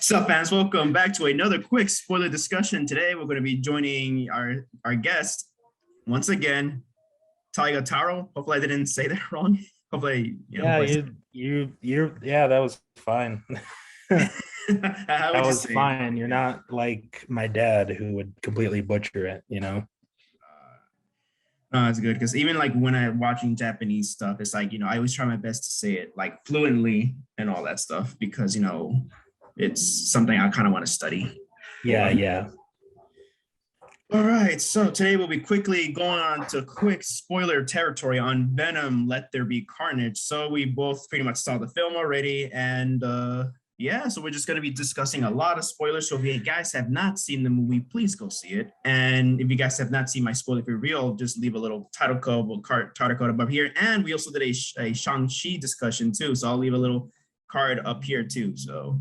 So, fans, welcome back to another quick spoiler discussion. Today, we're going to be joining our guest once again, Taigataro. Hopefully, I didn't say that wrong. Hopefully, Yeah, hopefully yeah, that was fine. how That would you was say it? fine. You're not like my dad who would completely butcher it. No, it's good because even like when I'm watching Japanese stuff, it's like I always try my best to say it like fluently and all that stuff because it's something I kind of want to study Yeah, for. yeah. All right, so today we'll be quickly going on to quick spoiler territory on Venom, Let There Be Carnage. So we both pretty much saw the film already, and yeah, so we're just going to be discussing a lot of spoilers. So if you guys have not seen the movie, please go see it. And if you guys have not seen my spoiler reveal, just leave a little title code above here. And we also did a Shang-Chi discussion too, so I'll leave a little card up here too. So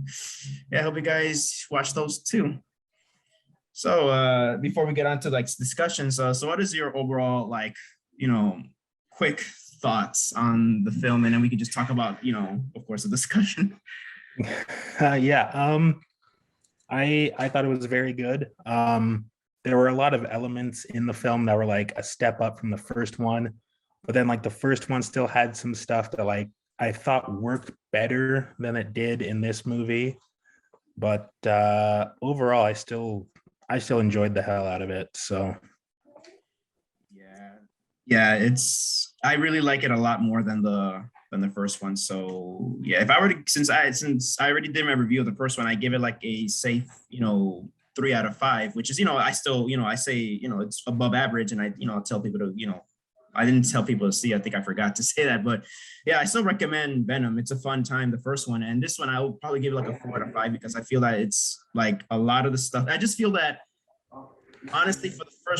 yeah, I hope you guys watch those too. So before we get on to like discussions, so what is your overall like, you know, quick thoughts on the film, and then we can just talk about, of course, the discussion. Yeah. I thought it was very good. There were a lot of elements in the film that were like a step up from the first one, but then like the first one still had some stuff that like I thought worked better than it did in this movie. But overall, I still enjoyed the hell out of it. So Yeah, yeah, I really like it a lot more than the first one. So yeah, if I were to since I already did my review of the first one, I give it like a safe, 3 out of 5, which is I still I say it's above average, and I tell people to I didn't tell people to see. I think I forgot to say that, but yeah, I still recommend Venom. It's a fun time, the first one, and this one I will probably give it like a 4 out of 5 because I feel that it's like a lot of the stuff. I just feel that honestly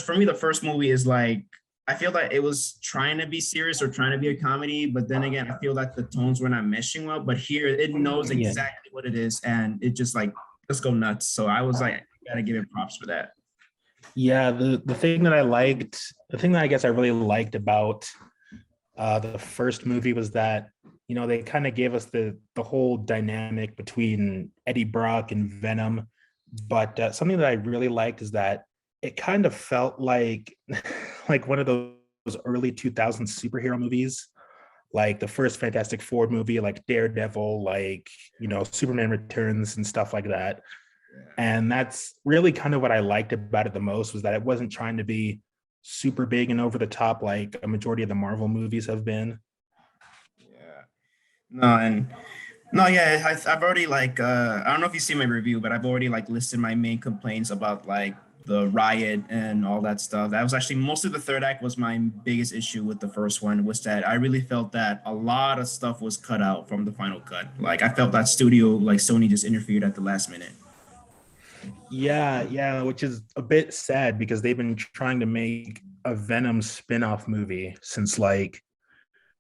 for me the first movie is like I feel that it was trying to be serious or trying to be a comedy, but then again I feel like the tones were not meshing well, but here it knows yeah, exactly what it is and it just like let's go nuts. So I was like, I gotta give it props for that. yeah. The thing that I guess I really liked about the first movie was that they kind of gave us the whole dynamic between Eddie Brock and Venom, but something that I really liked is that it kind of felt like like one of those early 2000s superhero movies, like the first Fantastic Four movie, like Daredevil, like Superman Returns and stuff like that. And that's really kind of what I liked about it the most, was that it wasn't trying to be super big and over the top like a majority of the Marvel movies have been. Yeah. No, and no, yeah, I've already like I don't know if you see my review, but I've already like listed my main complaints about like the riot and all that stuff. That was actually most of the third act was my biggest issue with the first one, was that I really felt that a lot of stuff was cut out from the final cut. Like I felt that studio like Sony just interfered at the last minute. Yeah, yeah, which is a bit sad because they've been trying to make a Venom spin-off movie since like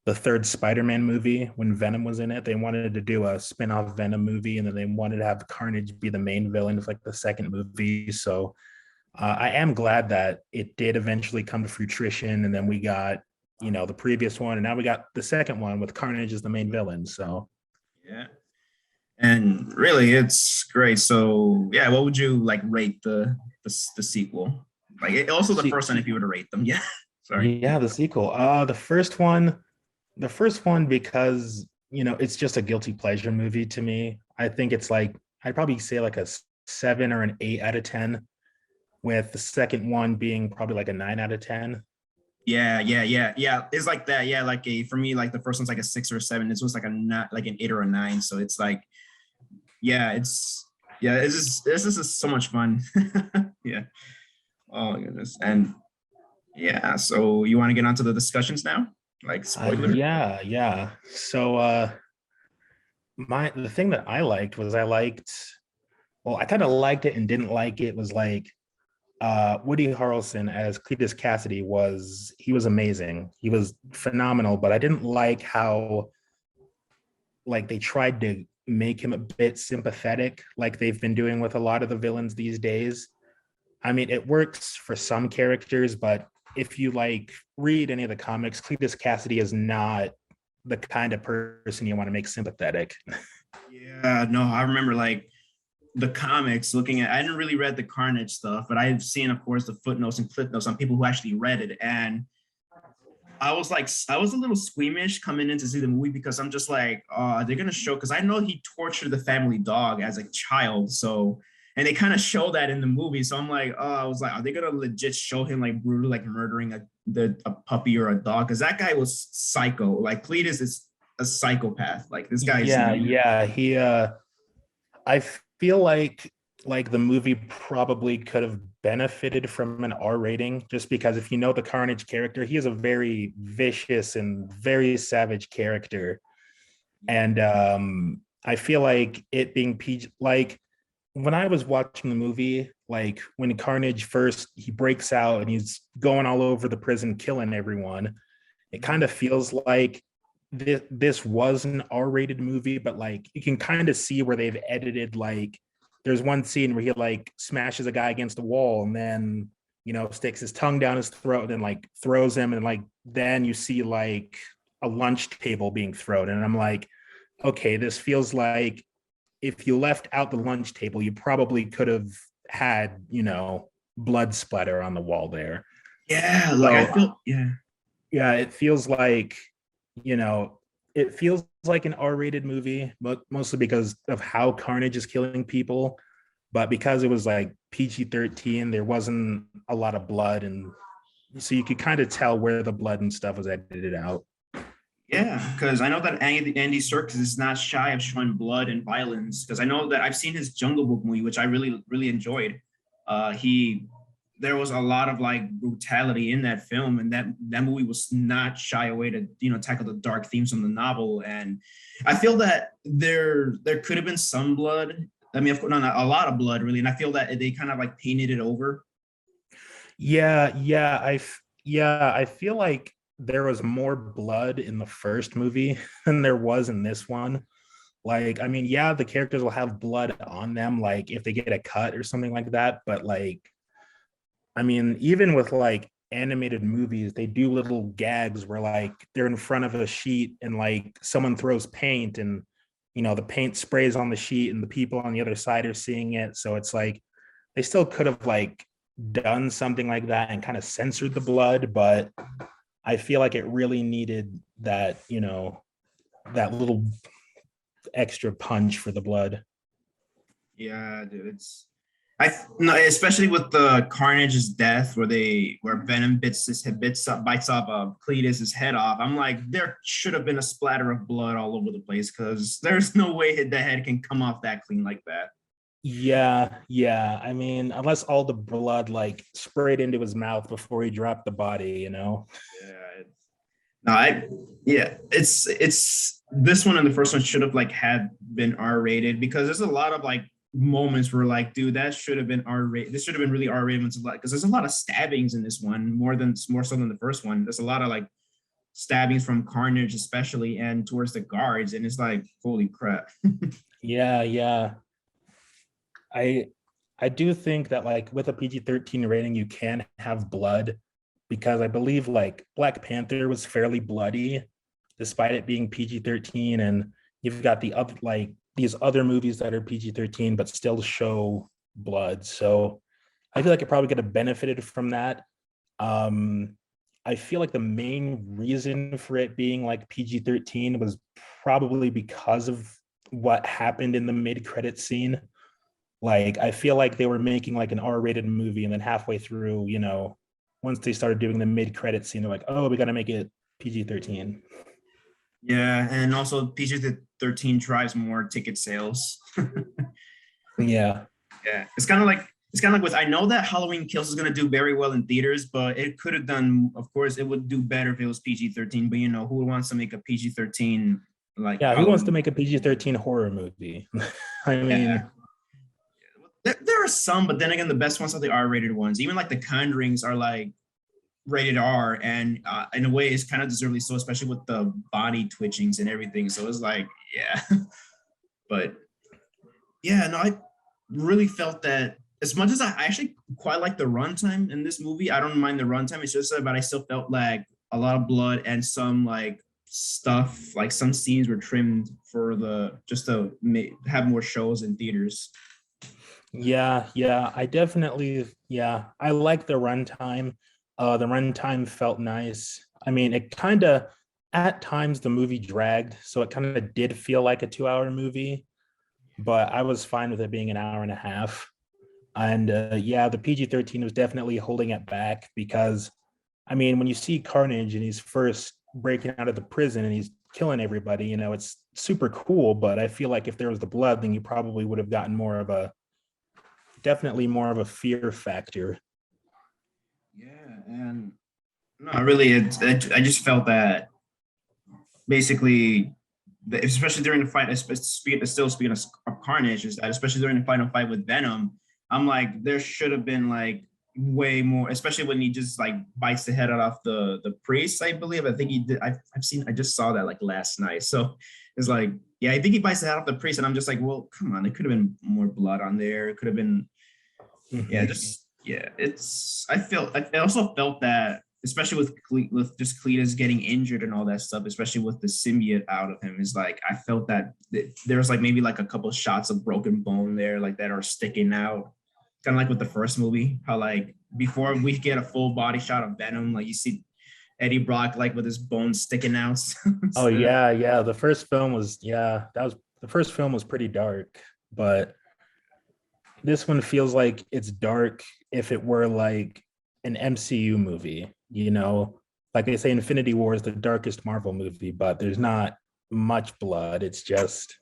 the third Spider-Man movie. When Venom was in it, they wanted to do a spin-off Venom movie, and then they wanted to have Carnage be the main villain of like the second movie. So I am glad that it did eventually come to fruition, and then we got the previous one, and now we got the second one with Carnage as the main villain. So Yeah. And really it's great. So yeah, what would you like rate the sequel? Like also the see, first one if you were to rate them. Yeah. Sorry. yeah, the sequel. The first one, because it's just a guilty pleasure movie to me. I think it's like I'd probably say like a 7 or an 8 out of 10, with the second one being probably like a 9 out of 10. Yeah. It's like that. Yeah, like a for me, like the first one's like a 6 or 7. This was like a not like an 8 or a 9. So it's like, yeah, this is so much fun. Yeah. Oh my goodness. And yeah, so you want to get onto the discussions now? Like spoiler? Yeah, yeah. So the thing that I liked was I kind of liked it and didn't like it was like Woody Harrelson as Cletus Cassidy he was amazing. He was phenomenal, but I didn't like how like they tried to make him a bit sympathetic, like they've been doing with a lot of the villains these days. I mean, it works for some characters, but if you like read any of the comics, Cletus Cassidy is not the kind of person you want to make sympathetic. Yeah, no, I remember like the comics, looking at, I didn't really read the Carnage stuff, but I've seen, of course, the footnotes and clip notes on people who actually read it. And I was a little squeamish coming in to see the movie because I'm just like, oh, they're gonna show, because I know he tortured the family dog as a child. So, and they kind of show that in the movie. So I'm like, oh, I was like, are they gonna legit show him like brutally like murdering a puppy or a dog? Because that guy was psycho. Like Cletus is a psychopath. Like this guy is. Yeah, he I feel like the movie probably could have benefited from an R rating, just because if you know the Carnage character, he is a very vicious and very savage character. And I feel like it being PG, like when I was watching the movie, like when Carnage first he breaks out and he's going all over the prison killing everyone, it kind of feels like this was an R-rated movie, but like you can kind of see where they've edited, like there's one scene where he like smashes a guy against the wall and then sticks his tongue down his throat and then like throws him, and like then you see like a lunch table being thrown, and I'm like, okay, this feels like if you left out the lunch table, you probably could have had blood splatter on the wall there. Yeah, like I feel, yeah. Yeah, it feels like you know, it feels like an R-rated movie, but mostly because of how Carnage is killing people. But because it was like PG-13, there wasn't a lot of blood, and so you could kind of tell where the blood and stuff was edited out. Yeah, because I know that Andy Serkis is not shy of showing blood and violence. Because I know that I've seen his Jungle Book movie, which I really, really enjoyed. He There was a lot of like brutality in that film, and that movie was not shy away to tackle the dark themes from the novel. And I feel that there could have been some blood. I mean, of course, not a lot of blood, really. And I feel that they kind of like painted it over. I feel like there was more blood in the first movie than there was in this one. Like, I mean, yeah, the characters will have blood on them, like if they get a cut or something like that. But like, I mean, even with like animated movies, they do little gags where like they're in front of a sheet and like someone throws paint and the paint sprays on the sheet and the people on the other side are seeing it. So it's like they still could have like done something like that and kind of censored the blood, but I feel like it really needed that, that little extra punch for the blood. Yeah, dude, no, especially with the Carnage's death, where Venom bites off Cletus's head off. I'm like, there should have been a splatter of blood all over the place, because there's no way the head can come off that clean like that. Yeah. I mean, unless all the blood like sprayed into his mouth before he dropped the body. Yeah. It's this one and the first one should have like had been R-rated, because there's a lot of like moments where like, dude, that should have been R-rated. This should have been really R-rated, because there's a lot of stabbings in this one, more so than the first one. There's a lot of like stabbings from Carnage, especially, and towards the guards, and it's like, holy crap. Yeah. I do think that like with a PG-13 rating, you can have blood, because I believe like Black Panther was fairly bloody despite it being PG-13, and you've got the other like these other movies that are PG-13 but still show blood. So I feel like it probably could have benefited from that. I feel like the main reason for it being like PG-13 was probably because of what happened in the mid-credit scene. Like, I feel like they were making like an R-rated movie, and then halfway through, once they started doing the mid-credit scene, they're like, oh, we got to make it PG-13. Yeah, and also PG-13 drives more ticket sales. Yeah. It's kind of like with, I know that Halloween Kills is going to do very well in theaters, but it could have done, of course, it would do better if it was PG-13. But who wants to make a PG-13 like? Yeah, who wants to make a PG-13 horror movie? I mean. Yeah. There are some, but then again, the best ones are the R-rated ones. Even like the Conjurings are like rated R, and in a way, it's kind of deservedly so, especially with the body twitchings and everything. So it's like, yeah. But yeah, no, I really felt that, as much as I actually quite like the runtime in this movie, I don't mind the runtime. It's just but I still felt like a lot of blood and some like stuff, like some scenes were trimmed for just to have more shows in theaters. Yeah, I definitely, yeah, I like the runtime. The runtime felt nice. I mean, it kind of, at times the movie dragged, so it kind of did feel like a 2 hour movie, but I was fine with it being an hour and a half. And yeah, the PG-13 was definitely holding it back because, I mean, when you see Carnage and he's first breaking out of the prison and he's killing everybody, it's super cool. But I feel like if there was the blood, then you probably would have gotten definitely more of a fear factor. Yeah, and no, really, I just felt that basically, especially during the fight, still speaking of Carnage, is that especially during the final fight with Venom, I'm like, there should have been like way more, especially when he just like bites the head off the priest, I believe. I think he did. I just saw that like last night. So it's like, yeah, I think he bites the head off the priest, and I'm just like, well, come on, there could have been more blood on there. It could have been, yeah, Mhm. just yeah. I also felt that, especially with just Cletus getting injured and all that stuff, especially with the symbiote out of him, is like I felt that there was like maybe like a couple of shots of broken bone there, like that are sticking out, kind of like with the first movie, how like before we get a full body shot of Venom, like you see Eddie Brock like with his bones sticking out. Oh So, yeah. The first film was, yeah, that was the first film was pretty dark, but this one feels like it's dark if it were like an MCU movie. Like they say, Infinity War is the darkest Marvel movie, but there's not much blood. It's just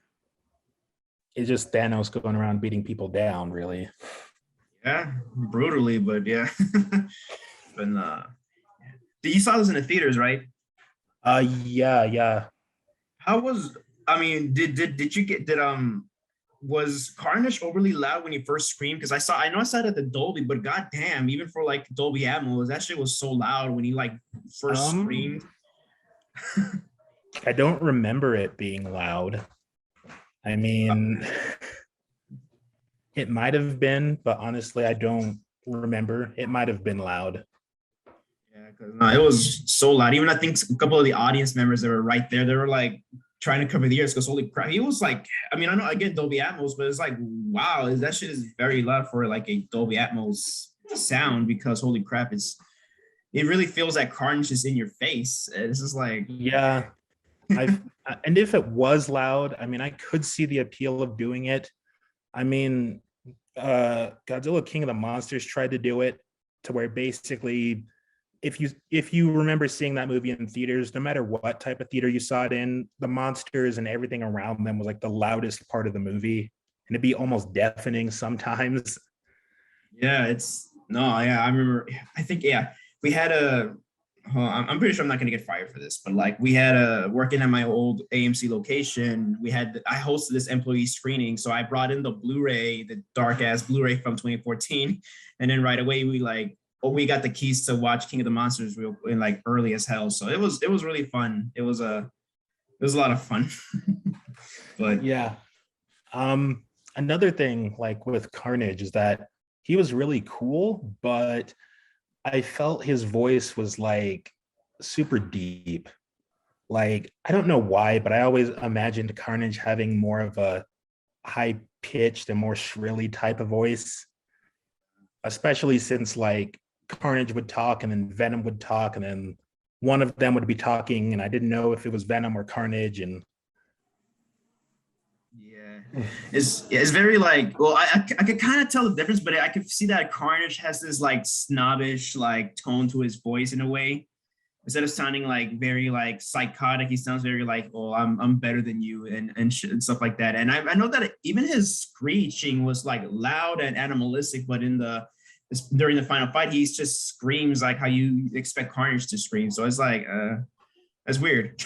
Thanos going around beating people down, really. yeah, brutally, but yeah. But you saw this in the theaters, right? Yeah. How was I mean, did you get did was Carnage overly loud when you first screamed? Because I know I saw it at the Dolby, but goddamn, even for like Dolby Atmos, that shit was so loud when he like first Um, screamed. I don't remember it being loud. I mean, it might have been, but honestly, I don't remember. It might have been loud. Yeah, because no, it was so loud. Even I think a couple of the audience members that were right there, they were like trying to cover the ears because holy crap, he was like, I mean, I know I get Dolby Atmos, but it's like, wow, that shit is very loud for like a Dolby Atmos sound because holy crap, it really feels like Carnage is in your face. It's just like, Yeah, I've and if it was loud, I mean, I could see the appeal of doing it. I mean, Godzilla King of the Monsters tried to do it to where basically if you remember seeing that movie in theaters, no matter what type of theater you saw it in, the monsters and everything around them was like the loudest part of the movie. And it'd be almost deafening sometimes. yeah, it's no, yeah, I remember. I think yeah, we had a. I'm pretty sure I'm not gonna get fired for this, but like we had a working at my old AMC location. I hosted this employee screening, so I brought in the Blu-ray, the dark ass Blu-ray from 2014, and then right away we got the keys to watch King of the Monsters real in like early as hell. So it was really fun. It was a lot of fun, but Yeah. Um, Another thing like with Carnage is that he was really cool, but I felt his voice was like super deep. Like, I don't know why, but I always imagined Carnage having more of a high pitched and more shrilly type of voice, especially since like Carnage would talk and then Venom would talk and then one of them would be talking and I didn't know if it was Venom or Carnage. And yeah, it's very like well, I could kind of tell the difference, but I could see that Carnage has this like snobbish like tone to his voice in a way. Instead of sounding like very like psychotic, he sounds very like, "Oh, I'm better than you," and stuff like that. And I know that even his screeching was like loud and animalistic, but during the final fight, he just screams like how you expect Carnage to scream. So it's like, that's weird.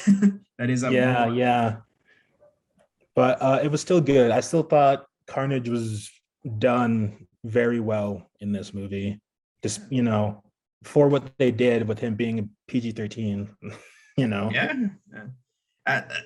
That is a yeah, but it was still good. I still thought Carnage was done very well in this movie. Just, for what they did with him being a PG-13, you know. yeah.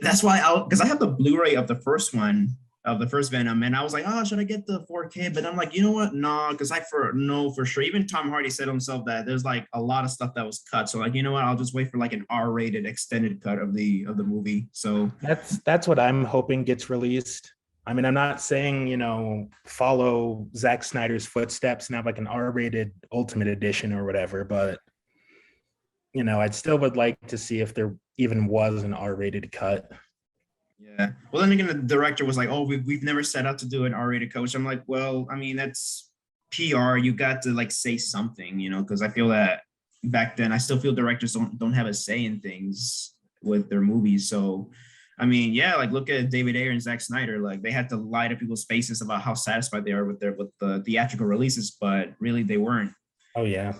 That's why because I have the Blu-ray of the first one of the first Venom, and I was like, oh, should I get the 4K? But I'm like, you know what? No, because I know for sure. Even Tom Hardy said himself that there's like a lot of stuff that was cut. So like, you know what? I'll just wait for like an R-rated extended cut of the movie. So That's what I'm hoping gets released. I mean, I'm not saying, follow Zack Snyder's footsteps and have like an R-rated Ultimate Edition or whatever, but I still would like to see if there even was an R-rated cut. Yeah. Well, then again, the director was like, "Oh, we've never set out to do an R-rated cut." Which I'm like, well, I mean, that's PR. You got to like say something, because I feel that back then, I still feel directors don't have a say in things with their movies. So, I mean, yeah, like look at David Ayer and Zack Snyder. Like they had to lie to people's faces about how satisfied they are with the theatrical releases, but really they weren't. Oh yeah.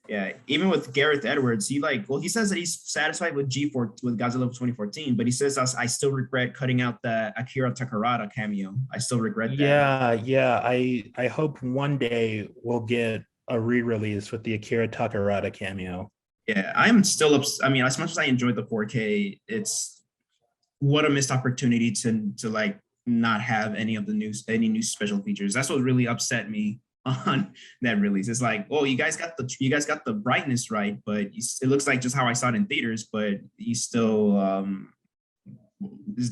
Yeah, even with Gareth Edwards, he says that he's satisfied with G4 with Godzilla 2014, but he says I still regret cutting out the Akira Takarada cameo. I still regret that. Yeah. I hope one day we'll get a re-release with the Akira Takarada cameo. Yeah, I'm still I mean, as much as I enjoyed the 4K, it's what a missed opportunity to like not have any new special features. That's what really upset me on that release. It's like, oh, you guys got the brightness right, but it looks like just how I saw it in theaters, but you still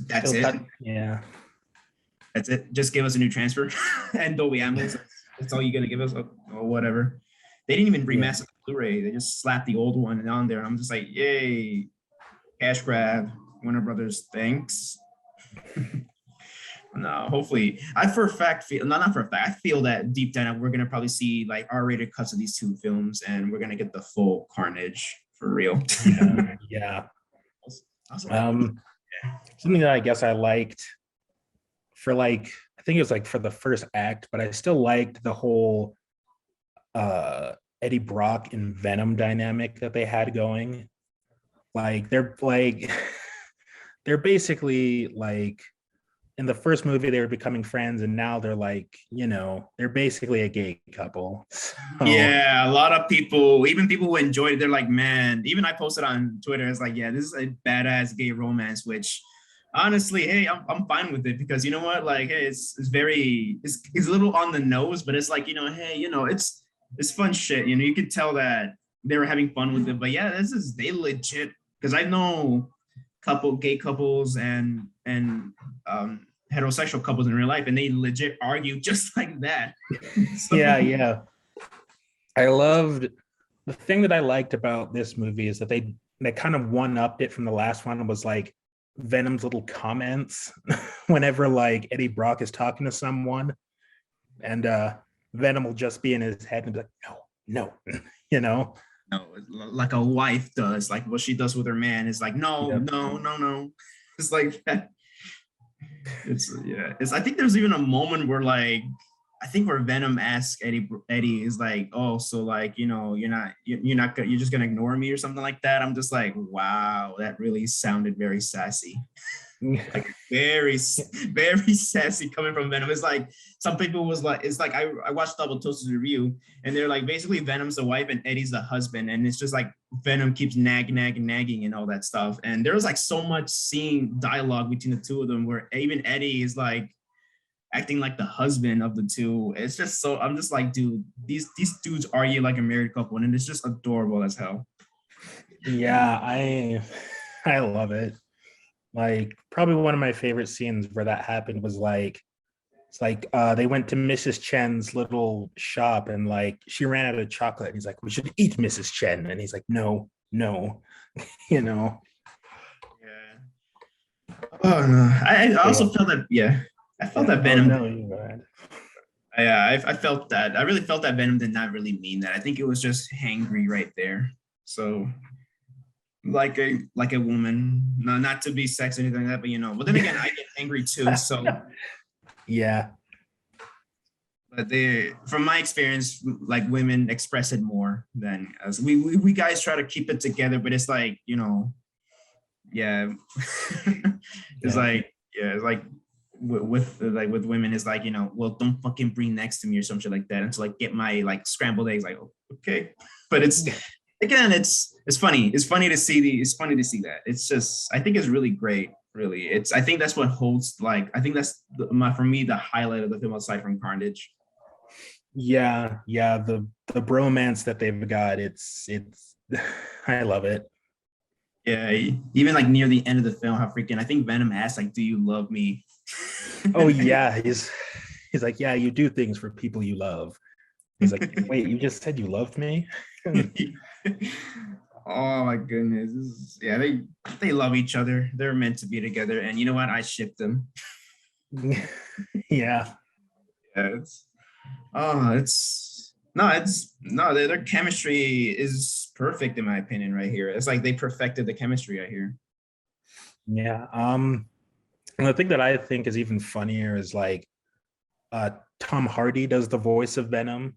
that's Still it. Yeah. That's it. Just give us a new transfer and Dolby Atmos. That's all you're gonna give us, or whatever. They didn't even remaster the Blu-ray. They just slapped the old one on there. And I'm just like, yay, cash grab. Warner Brothers, thanks. No, hopefully, I for a fact feel not for a fact. I feel that deep down we're gonna probably see like R-rated cuts of these two films, and we're gonna get the full Carnage for real. Yeah. Something that I guess I liked for like, I think it was like for the first act, but I still liked the whole Eddie Brock and Venom dynamic that they had going. Like they're basically like, in the first movie they were becoming friends, and now they're like, they're basically a gay couple. So, yeah, a lot of people, even people who enjoyed it, they're like, man, even I posted on Twitter, it's like, yeah, this is a badass gay romance, which honestly, hey, I'm fine with it, because you know what, like, hey, it's a little on the nose, but it's like, hey, it's fun shit. You could tell that they were having fun with it. But yeah, they legit, because I know gay couples and heterosexual couples in real life, and they legit argue just like that. So, yeah. The thing that I liked about this movie is that they kind of one-upped it from the last one. It was like Venom's little comments whenever like Eddie Brock is talking to someone, and Venom will just be in his head and be like, no, No, like a wife does, like what she does with her man is like, no. It's like that. I think there's even a moment where like, I think where Venom asks Eddie is like, oh, so like, you're just gonna ignore me or something like that. I'm just like, wow, that really sounded very sassy. Like very, very sassy coming from Venom. It's like some people was like, it's like I watched Double Toast's review, and they're like, basically Venom's the wife and Eddie's the husband, and it's just like Venom keeps nagging and all that stuff. And there was like so much scene dialogue between the two of them where even Eddie is like acting like the husband of the two. It's just so, I'm just like, dude, these dudes argue like a married couple, and it's just adorable as hell. Yeah, I love it. Like probably one of my favorite scenes where that happened was like, it's like they went to Mrs. Chen's little shop, and like she ran out of chocolate, and he's like, we should eat Mrs. Chen, and he's like, no. Yeah. Oh no. I also felt that, I felt that Venom. Oh, no, you're right. I felt that. I really felt that Venom did not really mean that. I think it was just hangry right there. So like a woman, not to be sexy or anything like that, but but then again, I get angry too. So yeah. But from my experience, like women express it more than us. We guys try to keep it together, but it's like, yeah. It's like with women, it's like, well, don't fucking breathe next to me or some shit like that, and to like get my like scrambled eggs, like, okay. But it's again, it's funny. It's funny to see that. It's just, I think it's really great. Really, I think that's what holds. Like, I think that's for me the highlight of the film aside from Carnage. Yeah, the bromance that they've got, it's I love it. Yeah, even like near the end of the film, how freaking, I think Venom asks like, "Do you love me?" Oh yeah, he's like, yeah, you do things for people you love. He's like, wait, you just said you loved me? Oh my goodness. Yeah, they love each other. They're meant to be together. And you know what? I ship them. Yeah. Yeah, it's no, their chemistry is perfect in my opinion right here. It's like they perfected the chemistry right here. Yeah. And the thing that I think is even funnier is like uh Tom Hardy does the voice of Venom.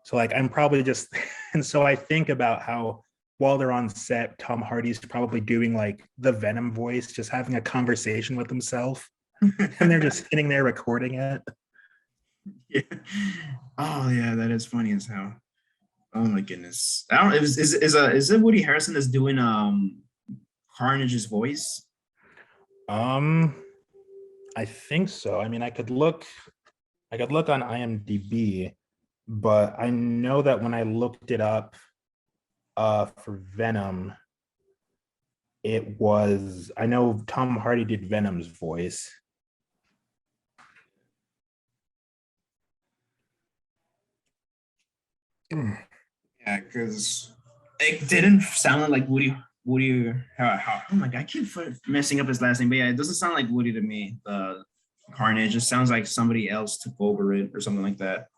So like I'm probably just and so I think about how while they're on set, Tom Hardy's probably doing like the Venom voice, just having a conversation with himself, and they're just sitting there recording it. Yeah. Oh yeah, that is funny as hell. Oh my goodness. I don't is it Woody Harrelson that's doing Carnage's voice? Um, I think so. I mean, I could look on IMDb, but I know that when I looked it up for Venom, it was I know Tom Hardy did Venom's voice. Yeah, because it didn't sound like Woody. Oh my god, I keep messing up his last name, but yeah, it doesn't sound like Woody to me. The Carnage just sounds like somebody else took over it or something like that.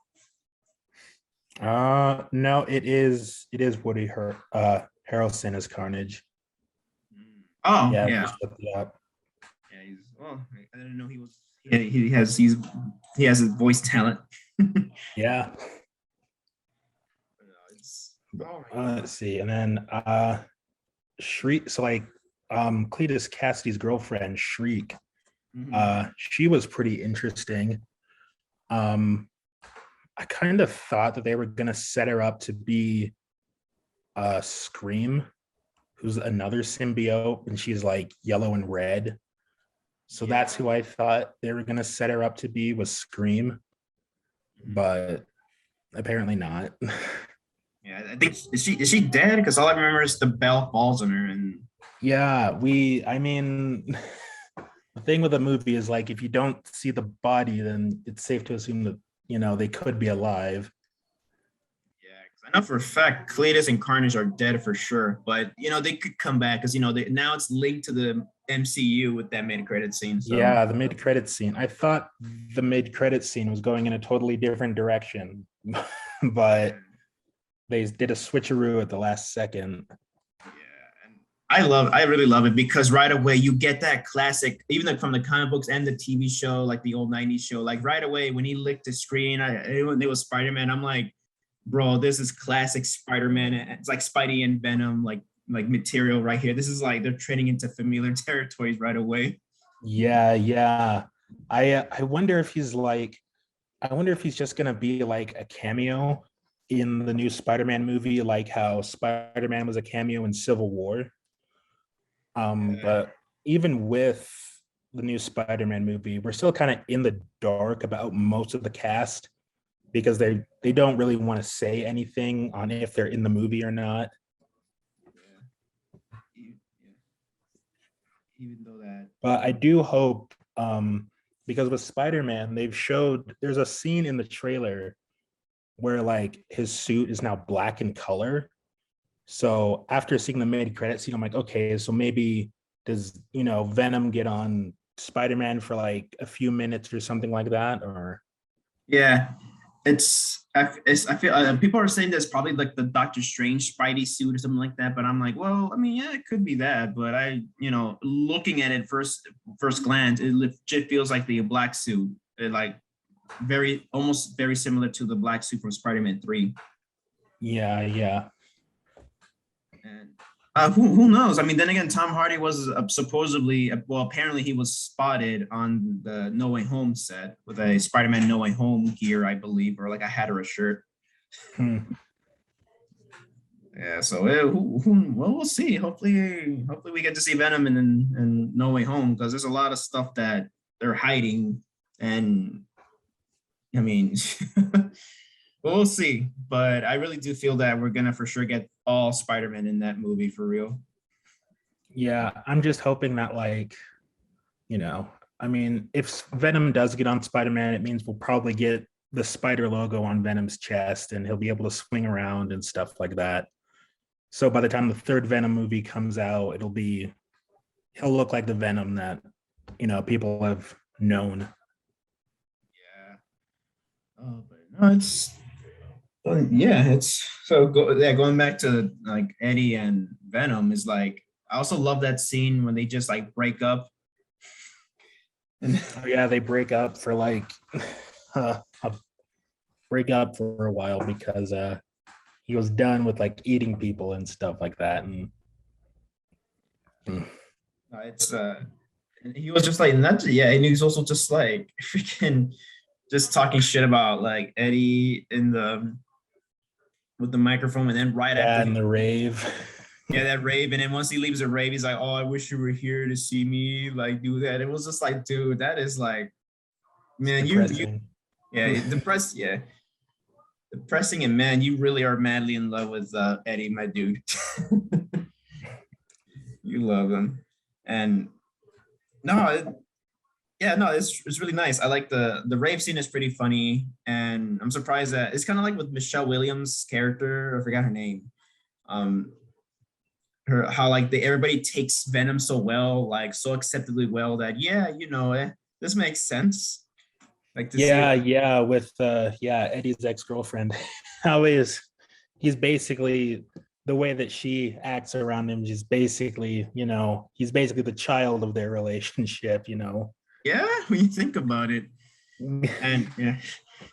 No, it is Woody Harrelson as Carnage. Oh Yeah, I yeah, just looked it up. yeah. He's well. I didn't know he was. Yeah, he has his voice talent. Yeah. Oh my god. Let's see. And then Shriek, so like Cletus Cassidy's girlfriend, Shriek, Mhm. she was pretty interesting. Um, I kind of thought that they were gonna set her up to be Scream, who's another symbiote, and she's like yellow and red. So that's Yeah. who I thought they were gonna set her up to be was Scream, Mhm. but apparently not. Yeah, I think is she dead? Because all I remember is the bell falls on her, and Yeah, I mean, the thing with a movie is like if you don't see the body, then it's safe to assume that, they could be alive. yeah, 'cause I know for a fact Cletus and Carnage are dead for sure. But they could come back because now it's linked to the MCU with that mid credit scene. So Yeah, the mid-credit scene. I thought the mid-credit scene was going in a totally different direction, yeah, but they did a switcheroo at the last second. yeah, and I really love it because right away you get that classic, even like from the comic books and the TV show, like the old '90s show. Like right away when he licked the screen, when it was Spider Man, I'm like, bro, this is classic Spider-Man. It's like Spidey and Venom, like material right here. This is like they're treading into familiar territories right away. Yeah, yeah. I wonder if I wonder if he's just gonna be like a cameo in the new Spider-Man movie, like how Spider-Man was a cameo in Civil War. Yeah, But even with the new Spider-Man movie, we're still kind of in the dark about most of the cast because they don't really want to say anything on if they're in the movie or not. yeah, even though that. But I do hope because with Spider-Man, they've showed there's a scene in the trailer where like his suit is now black in color. So after seeing the mid-credit scene, I'm like, okay, so maybe does Venom get on Spider-Man for like a few minutes or something like that? Or Yeah, I feel people are saying that's probably like the Doctor Strange Spidey suit or something like that. But I'm like, well, I mean, yeah, it could be that. But looking at it first glance, it legit feels like the black suit. Like almost very similar to the black suit from Spider-Man 3. yeah, yeah. And who knows? I mean, then again, Tom Hardy was supposedly, well, apparently he was spotted on the No Way Home set with a Spider-Man No Way Home gear, I believe, or like a hat or a shirt. Hmm. Yeah, so well, we'll see. Hopefully, we get to see Venom in No Way Home because there's a lot of stuff that they're hiding, and I mean, we'll see. But I really do feel that we're gonna for sure get all Spider-Man in that movie for real. Yeah, I'm just hoping that like, you know, I mean, if Venom does get on Spider-Man, it means we'll probably get the spider logo on Venom's chest, and he'll be able to swing around and stuff like that. So by the time the third Venom movie comes out, he'll look like the Venom that people have known. Yeah. Oh, but no, yeah, it's so going back to like Eddie and Venom is like I also love that scene when they just like break up. And Oh, yeah, they break up for like break up for a while because he was done with like eating people and stuff like that. And it's and he was just like nuts, yeah, and he was also just like freaking just talking shit about like Eddie in the with the microphone, and then right after yeah, and the rave. yeah, that rave, and then once he leaves the rave, he's like, "Oh, I wish you were here to see me like do that." It was just like, dude, that is like, man, you yeah, depressed, yeah, depressing, and man, you really are madly in love with Eddie, my dude. You love him, and no, yeah, no, it's really nice. I like the rave scene is pretty funny, and I'm surprised that it's kind of like with Michelle Williams' character. I forgot her name. Um, her how like everybody takes Venom so well, like so acceptably well that yeah, this makes sense. Like to see, Yeah, with Eddie's ex-girlfriend. How he's basically the way that she acts around him, he's basically the child of their relationship. yeah, when you think about it, and yeah,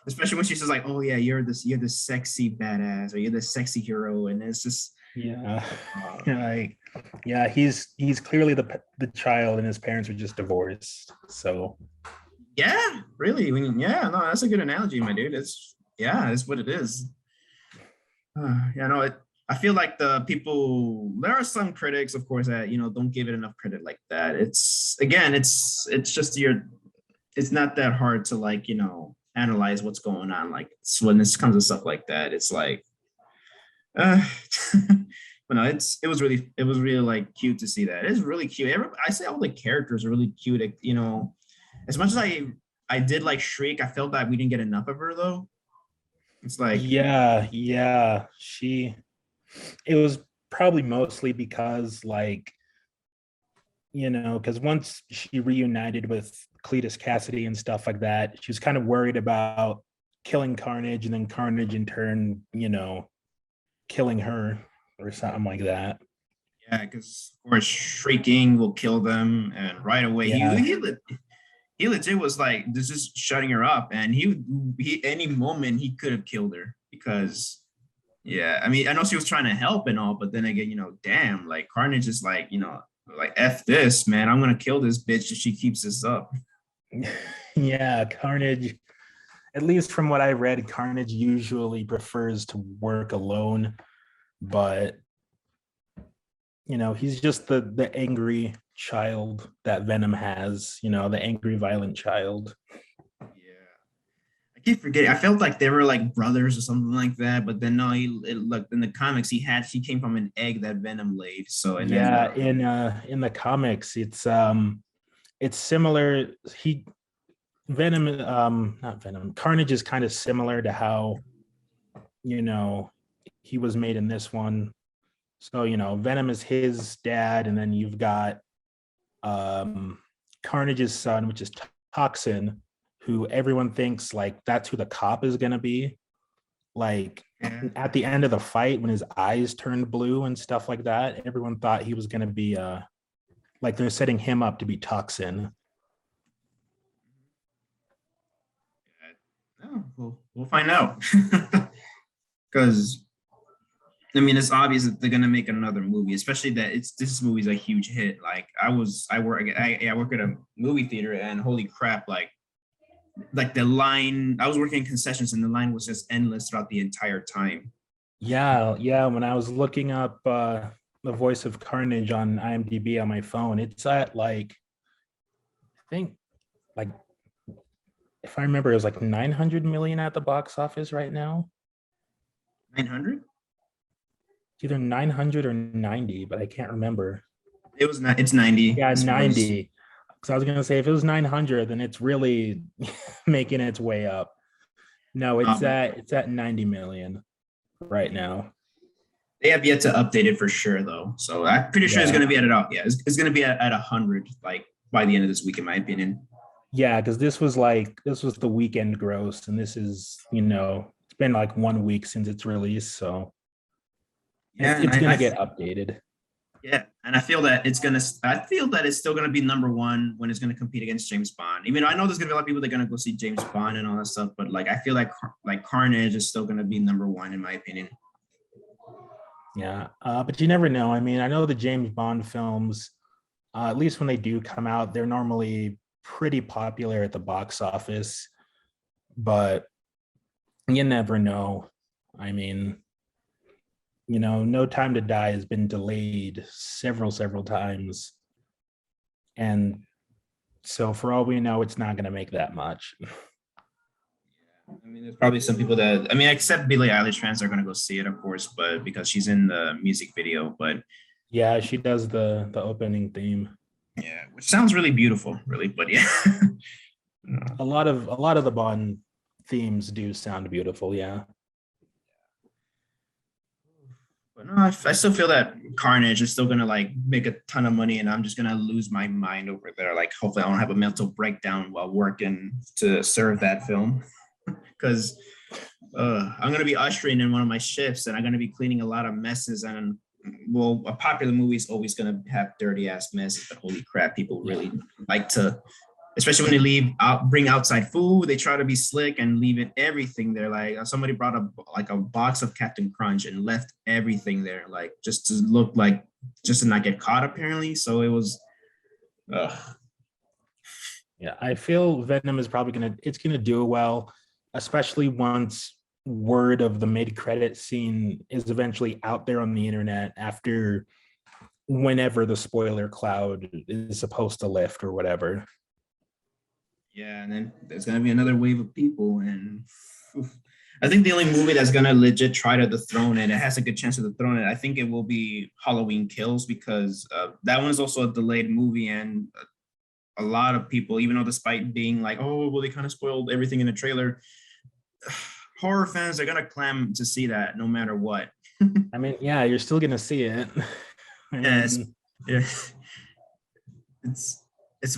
especially when she says like, "Oh yeah, you're the sexy badass, or you're the sexy hero," and it's just Yeah, like he's clearly the child, and his parents were just divorced. So yeah, really, yeah, no, that's a good analogy, my dude. It's what it is. Yeah, no, I feel like there are some critics, of course, that don't give it enough credit like that. It's again, it's just it's not that hard to like analyze what's going on. Like when this comes to stuff like that, it's like, uh, but no, it was really like cute to see that. It's really cute. I say all the characters are really cute. As much as I did like Shriek, I felt that we didn't get enough of her though. It's like, yeah, it was probably mostly because because once she reunited with Cletus Cassidy and stuff like that, she was kind of worried about killing Carnage, and then Carnage in turn, killing her or something like that. yeah, because of course shrieking will kill them, and right away Yeah, he legit was like this is shutting her up, and he any moment he could have killed her because yeah, I mean I know she was trying to help and all, but then again damn, like Carnage is like like F this, man, I'm gonna kill this bitch if she keeps this up. yeah, Carnage. At least from what I read, Carnage usually prefers to work alone, but he's just the angry child that Venom has, the angry, violent child. Yeah, I keep forgetting. I felt like they were like brothers or something like that, but then no, look in the comics he came from an egg that Venom laid. So and then Yeah, in the comics, it's similar. Venom, not Venom, Carnage is kind of similar to how, he was made in this one. So, Venom is his dad, and then you've got Carnage's son, which is Toxin, who everyone thinks like that's who the cop is gonna be. Like yeah. at the end of the fight, when his eyes turned blue and stuff like that, everyone thought he was gonna be like they're setting him up to be Toxin. Oh, we'll find out. Because I mean, it's obvious that they're gonna make another movie, especially that this movie's a huge hit. Like I work at a movie theater, and holy crap, like the line, I was working in concessions, and the line was just endless throughout the entire time. Yeah. When I was looking up the voice of Carnage on IMDb on my phone, it's at like I think like if I remember, it was like 900 million at the box office right now. 900? It's either 900 or 90, but I can't remember. It was not. It's 90. Yeah, As far as 90. Because I was gonna say if it was 900, then it's really making its way up. No, Um, it's at 90 million right now. they have yet to update it for sure though. So I'm pretty sure it's Yeah. going to be at it out. Yeah, it's going to be at 100 like by the end of this week, in my opinion. Yeah, because this was the weekend gross, and this is, it's been like 1 week since its release, so Yeah, and it's gonna get updated. yeah, and I feel that it's gonna. I feel that it's still gonna be number one when it's gonna compete against James Bond. Even though I know there's gonna be a lot of people that are gonna go see James Bond and all that stuff, but like I feel like Carnage is still gonna be number one in my opinion. Yeah, but you never know. I mean, I know the James Bond films, at least when they do come out, they're normally pretty popular at the box office, but you never know. I mean, No Time to Die has been delayed several times. And so for all we know, it's not going to make that much. I mean, there's probably some people that I mean, except Billie Eilish fans are gonna go see it, of course, but because she's in the music video. But Yeah, she does the opening theme. yeah, which sounds really beautiful, really. But yeah, A lot of the Bond themes do sound beautiful, yeah. but no, I still feel that Carnage is still gonna like make a ton of money, and I'm just gonna lose my mind over there. Like, hopefully, I don't have a mental breakdown while working to serve that film, because I'm gonna be ushering in one of my shifts, and I'm gonna be cleaning a lot of messes. And well, a popular movie is always gonna have dirty ass messes, but holy crap, people really like to, especially when they bring outside food, they try to be slick and leave it everything there. Like somebody brought a box of Captain Crunch and left everything there, like just to look like, just to not get caught apparently. So it was, Yeah, I feel Venom is probably gonna do well, especially once word of the mid-credit scene is eventually out there on the internet after whenever the spoiler cloud is supposed to lift or whatever. yeah. And then there's gonna be another wave of people, and I think the only movie that's gonna legit try to dethrone it, it has a good chance of dethrone it. I think it will be Halloween Kills, because that one is also a delayed movie, and a lot of people, even though despite being like, oh, well, they kind of spoiled everything in the trailer, horror fans are gonna clam to see that no matter what. I mean, yeah, you're still gonna see it. Yes, yeah. It's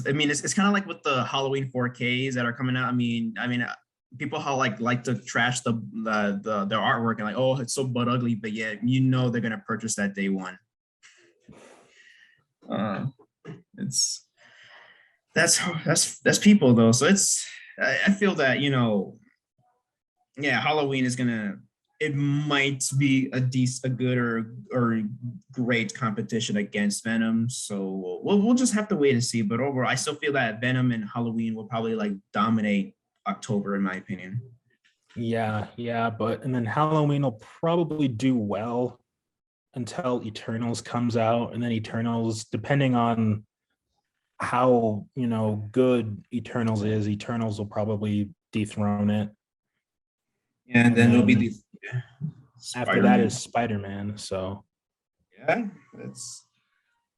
I mean, it's kind of like with the Halloween 4Ks that are coming out. I mean, people how like to trash their artwork and like, oh, it's so butt ugly, but yeah, they're gonna purchase that day one. It's that's people though. So I feel that yeah, Halloween is gonna, it might be a good or great competition against Venom. So we'll just have to wait and see. But overall, I still feel that Venom and Halloween will probably like dominate October, in my opinion. Yeah, but and then Halloween will probably do well until Eternals comes out, and then Eternals, depending on how good Eternals will probably dethrone it. Yeah, and And then it'll be then the yeah, after that Spider-Man. is Spider-Man. So Yeah,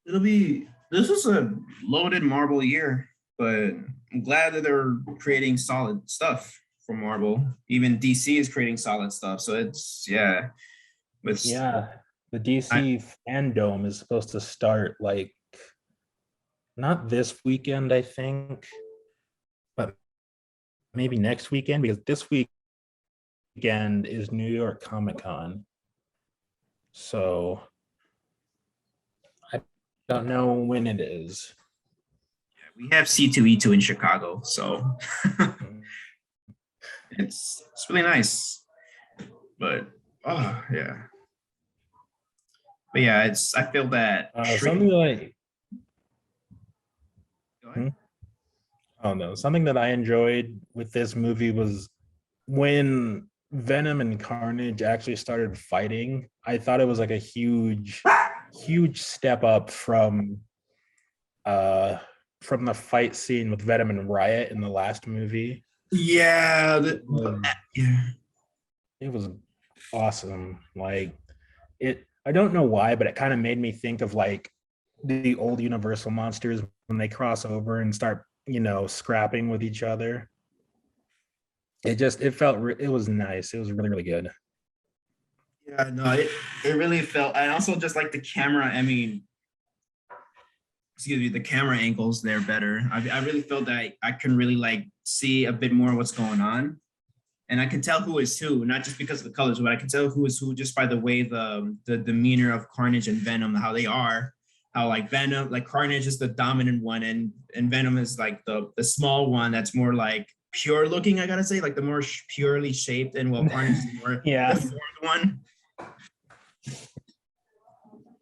it'll be, this is a loaded Marvel year, but I'm glad that they're creating solid stuff for Marvel. Even DC is creating solid stuff. So it's yeah, with yeah, the I, DC fandom is supposed to start like not this weekend, I think, but maybe next weekend, because this weekend is New York Comic Con. So I don't know when it is. we have C2E2 in Chicago, so it's really nice. But oh yeah, but yeah, it's, I feel that Something shrink. like Go ahead. oh no, something that I enjoyed with this movie was when Venom and Carnage actually started fighting. I thought it was like a huge step up uh from the fight scene with Venom and Riot in the last movie. Yeah, yeah. It was awesome. Like I don't know why, but it kind of made me think of like the old Universal monsters when they cross over and start, scrapping with each other. It was nice. It was really, really good. Yeah, no, it really felt, and also just like the camera. I mean, excuse me, the camera angles there better. I really felt that I can really like see a bit more of what's going on, and I can tell who is who, not just because of the colors, but I can tell who is who just by the way the demeanor of Carnage and Venom, how they are, how like Venom, like Carnage is the dominant one, and Venom is like the small one that's more like pure looking. I gotta say, like the more purely shaped, and well, Carnage is more Yeah. deformed one.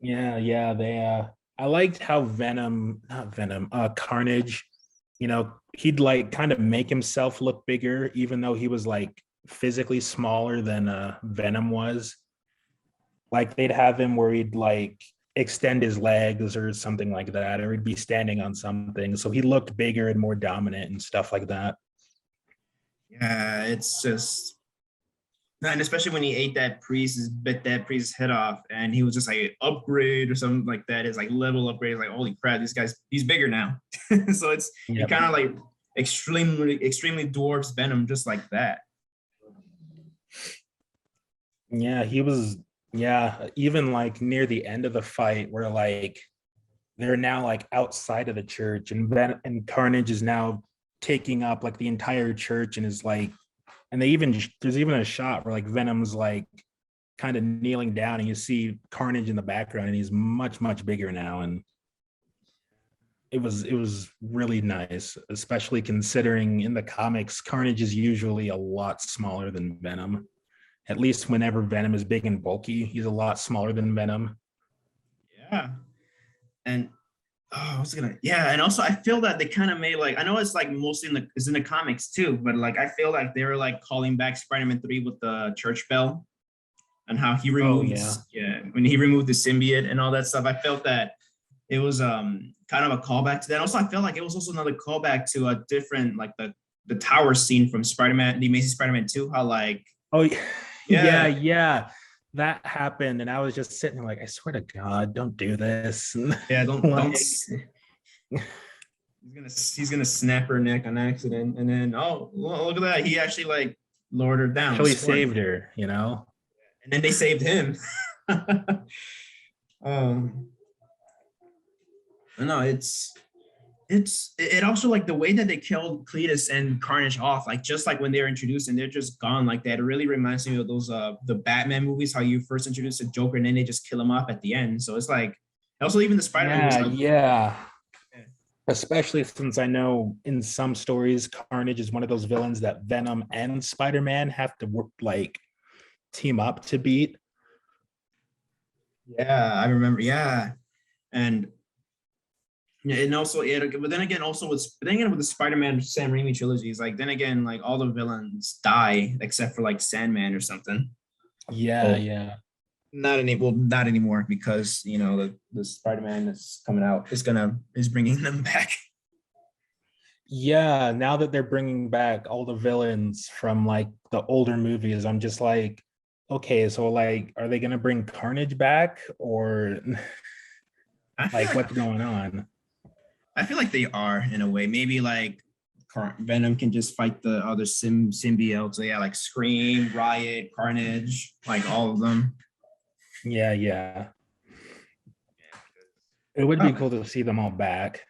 Yeah. I liked how Carnage, he'd like kind of make himself look bigger, even though he was like physically smaller than Venom was. Like they'd have him where he'd like extend his legs or something like that, or he'd be standing on something. So he looked bigger and more dominant and stuff like that. Yeah, it's just, and especially when he ate bit that priest's head off, and he was just like upgrade or something like that. It's like level upgrade. Like holy crap, he's bigger now. So it Yep. kind of like extremely dwarfs Venom just like that. Yeah, he was. Yeah, even like near the end of the fight, where like they're now like outside of the church, and Carnage is now taking up like the entire church, and is like, and there's even a shot where like Venom's like kind of kneeling down, and you see Carnage in the background, and he's much much bigger now, and it was really nice, especially considering in the comics Carnage is usually a lot smaller than Venom. At least whenever Venom is big and bulky, he's a lot smaller than Venom. Yeah, and oh, I was gonna, yeah, and also I feel that they kind of made like, I know it's like mostly it's in the comics too, but like I feel like they were like calling back Spider-Man 3 with the church bell and how he Oh removed, yeah. yeah, when he removed the symbiote and all that stuff. I felt that it was kind of a callback to that. Also, I felt like it was also another callback to a different, like the tower scene from Spider-Man, the Amazing Spider-Man 2, how like, Oh yeah, yeah, yeah. That happened, and I was just sitting there like, I swear to God, don't do this. yeah, don't Like, he's gonna snap her neck on accident, and then oh look at that, he actually like lowered her down, actually scored, saved her. and then they saved him. um, no, it also like the way that they killed Cletus and Carnage off, like just like when they're introduced and they're just gone like that. It really reminds me of those the Batman movies, how you first introduce a Joker and then they just kill him off at the end. So it's like also even the Spider-Man movies. Yeah, How, yeah. yeah, Especially since I know in some stories, Carnage is one of those villains that Venom and Spider-Man have to work like team up to beat. yeah, I remember. Yeah, and yeah, and also but then again, also with the Spider-Man Sam Raimi trilogies, like then again, like all the villains die except for like Sandman or something. Yeah, Well, yeah. not anymore because the Spider-Man that's coming out is bringing them back. Yeah, now that they're bringing back all the villains from like the older movies, I'm just like, okay, so like, are they gonna bring Carnage back or I feel like like what's going on? I feel like they are in a way. Maybe like Venom can just fight the other symbiotes. So yeah, like Scream, Riot, Carnage, like all of them. Yeah, yeah. It would be Oh, cool to see them all back.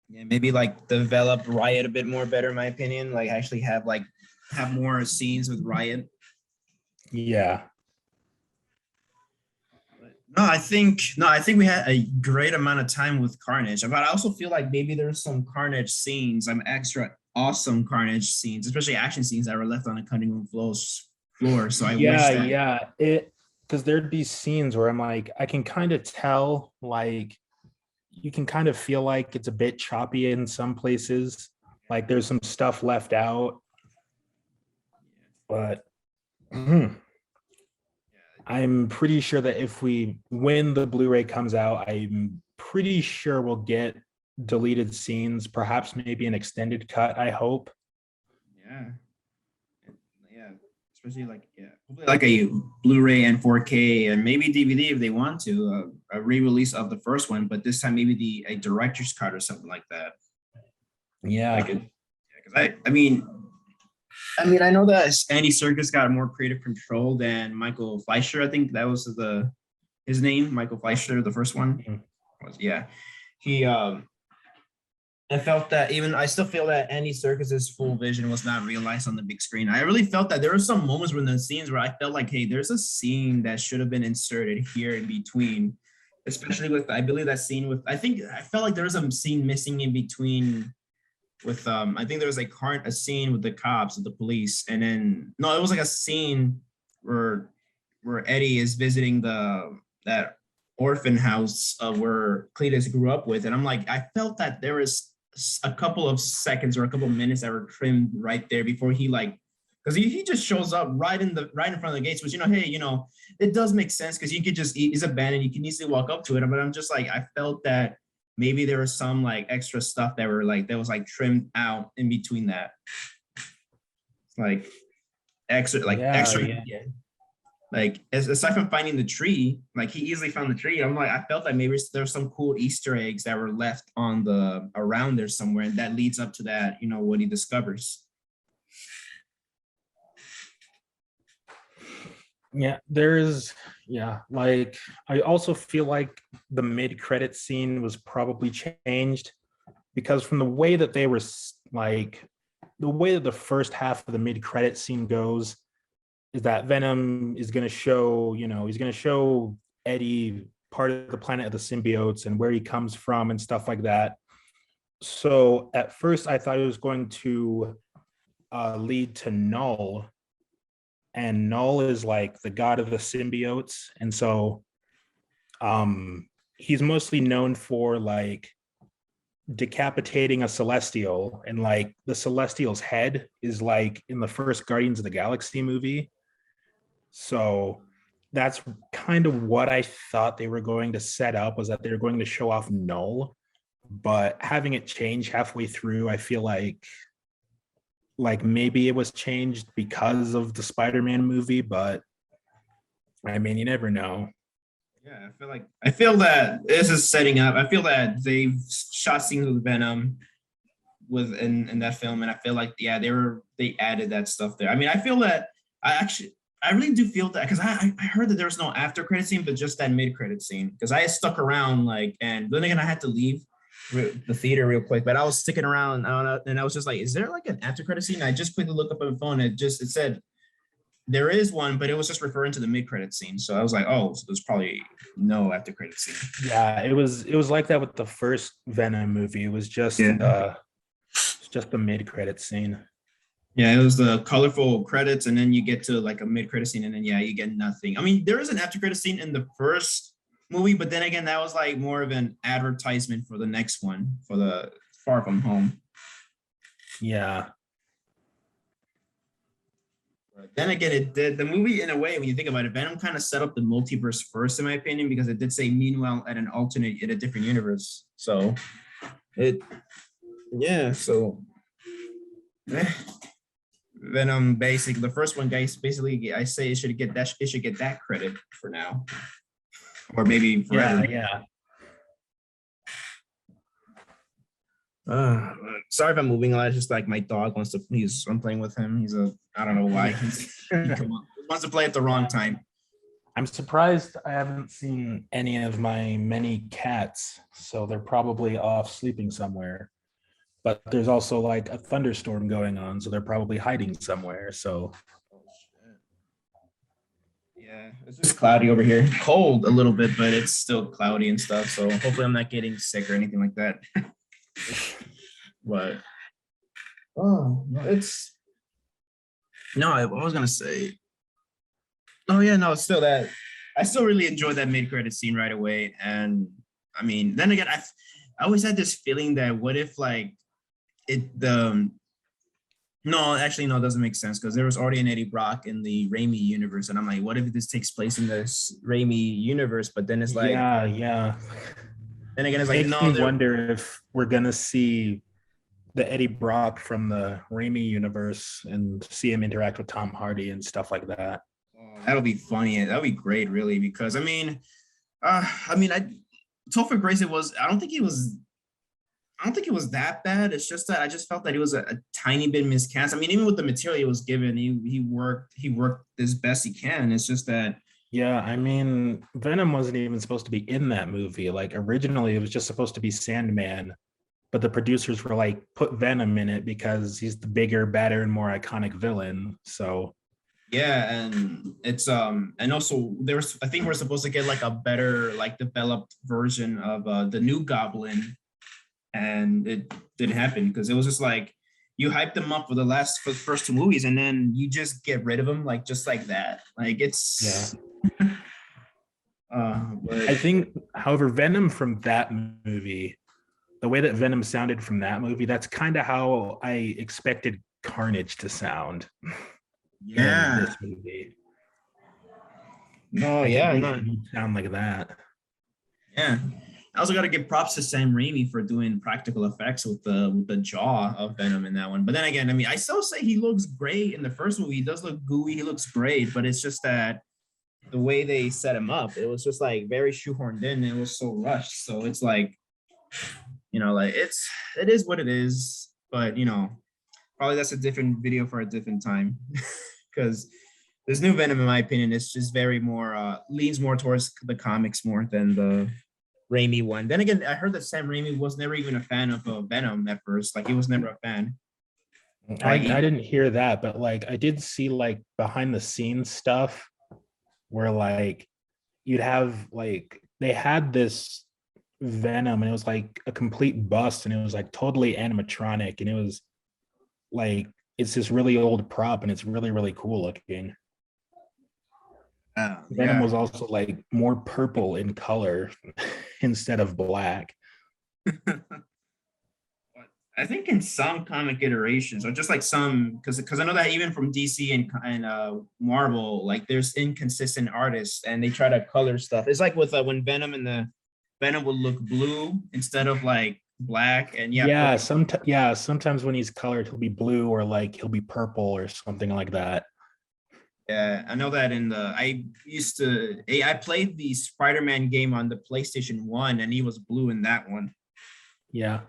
yeah, maybe like develop Riot a bit more better, in my opinion. Like actually have more scenes with Riot. Yeah. No, I think we had a great amount of time with Carnage, but I also feel like maybe there's some Carnage scenes, some extra awesome Carnage scenes, especially action scenes that were left on the cutting room floor. So I wish Yeah, that. yeah. It because there'd be scenes where I'm like, I can kind of tell, like, you can kind of feel like it's a bit choppy in some places. Like there's some stuff left out, but I'm pretty sure that when the Blu-ray comes out, I'm pretty sure we'll get deleted scenes, perhaps maybe an extended cut, I hope. Yeah, yeah. especially like hopefully like a Blu-ray and 4K and maybe DVD if they want to a re-release of the first one, but this time maybe a director's cut or something like that. Yeah. Like, because I mean, I know that Andy Serkis got more creative control than Michael Fleischer. I think that was his name, Michael Fleischer, the first one. Yeah, he I still feel that Andy Serkis's full vision was not realized on the big screen. I really felt that there were some moments when the scenes where I felt like, hey, there's a scene that should have been inserted here in between, especially with, I believe that scene with, I felt like there was a scene missing in between with, I think there was a scene with the cops, with the police. And then, no, it was like a scene where Eddie is visiting that orphan house where Cletus grew up with. And I'm like, I felt that there was a couple of seconds or a couple of minutes that were trimmed right there before he because he just shows up right in front of the gates, which, hey, it does make sense because you could just he's abandoned, you can easily walk up to it. But I'm just like, I felt that maybe there was some like extra stuff that was trimmed out in between that. Like extra. Yeah. Like aside from finding the tree, like he easily found the tree. I'm like, I felt that maybe there's some cool Easter eggs that were left around there somewhere, and that leads up to that, what he discovers. Yeah, like I also feel like the mid-credit scene was probably changed because from the way that they were like, the way that the first half of the mid-credit scene goes is that Venom is going to show, he's going to show Eddie part of the planet of the symbiotes and where he comes from and stuff like that. So at first I thought it was going to lead to Null, and Null is like the god of the symbiotes. And so he's mostly known for like decapitating a Celestial, and like the Celestial's head is like in the first Guardians of the Galaxy movie. So that's kind of what I thought they were going to set up, was that they were going to show off Null, but having it change halfway through, I feel like maybe it was changed because of the Spider-Man movie, but I mean, you never know. Yeah, I feel that this is setting up. I feel that they've shot scenes with Venom in that film, and I feel like they added that stuff there. I mean, I feel that I really do feel that because I heard that there was no after credit scene, but just that mid credit scene. Because I stuck around and then again I had to leave the theater real quick, but I was sticking around and I was just like, is there like an after credit scene? I just quickly looked up on my phone. It said there is one, but it was just referring to the mid credit scene. So I was like, oh, so there's probably no after credit scene. Yeah, it was like that with the first Venom movie. It was just the mid credit scene. Yeah, it was the colorful credits, and then you get to like a mid-credit scene, and then you get nothing. I mean, there is an after-credit scene in the first movie, but then again, that was like more of an advertisement for the next one, for the Far From Home. Yeah. But then again, it did the movie in a way. When you think about it, Venom kind of set up the multiverse first, in my opinion, because it did say meanwhile at in a different universe. So Venom, basically the first one, guys, basically I say it should get that credit for now, or maybe forever. Yeah. Sorry if I'm moving a lot. It's just like my dog wants to. I'm playing with him. I don't know why. He wants to play at the wrong time. I'm surprised I haven't seen any of my many cats, so they're probably off sleeping somewhere. But there's also like a thunderstorm going on, so they're probably hiding somewhere. So, yeah, it's just cloudy over here. Cold a little bit, but it's still cloudy and stuff. So hopefully I'm not getting sick or anything like that. But I was gonna say. Oh yeah, no, still that. I still really enjoyed that mid-credit scene right away, and I mean, then again, I always had this feeling that what if like. It no, actually no, it doesn't make sense because there was already an Eddie Brock in the Raimi universe, and I'm like, what if this takes place in this Raimi universe? But then it's like, yeah. Then again, it's like, I wonder if we're gonna see the Eddie Brock from the Raimi universe and see him interact with Tom Hardy and stuff like that. Oh, that'll be funny. That'll be great, really, because I Topher Grace, it was. I don't think it was. I don't think it was that bad. It's just that I just felt that it was a tiny bit miscast. I mean, even with the material he was given, he worked as best he can. It's just that. Yeah, I mean, Venom wasn't even supposed to be in that movie. Like originally, it was just supposed to be Sandman, but the producers were like, put Venom in it because he's the bigger, badder, and more iconic villain. So Yeah, and it's and also there's I think we're supposed to get like a better like developed version of the new Goblin, and it didn't happen because it was just like you hyped them up for the first two movies, and then you just get rid of them like just like that. Like yeah, it's I but think, however, Venom from that movie, the way that Venom sounded from that movie, that's kind of how I expected Carnage to sound in yeah, this movie. no, I think yeah, they no, should sound like that. yeah. I also got to give props to Sam Raimi for doing practical effects with the jaw of Venom in that one. But then again, I mean, I still say he looks great in the first movie. He does look gooey. He looks great, but it's just that the way they set him up, it was just like very shoehorned in. It was so rushed. So it's like, like it is what it is. But probably that's a different video for a different time. Because this new Venom, in my opinion, is just very more leans more towards the comics more than the Raimi one. Then again, I heard that Sam Raimi was never even a fan of Venom at first. Like he was never a fan. I Like didn't hear that, but like I did see like behind the scenes stuff where like you'd have like they had this Venom and it was like a complete bust and it was like totally animatronic and it was like it's this really old prop and it's really really cool looking. Venom yeah. was also like more purple in color instead of black. I think in some comic iterations, or just like some, because I know that even from DC and Marvel, like there's inconsistent artists and they try to color stuff. It's like with when Venom would look blue instead of like black, and yeah, Sometimes when he's colored, he'll be blue or like he'll be purple or something like that. yeah, I know that I played the Spider-Man game on the PlayStation 1 and he was blue in that one. Yeah.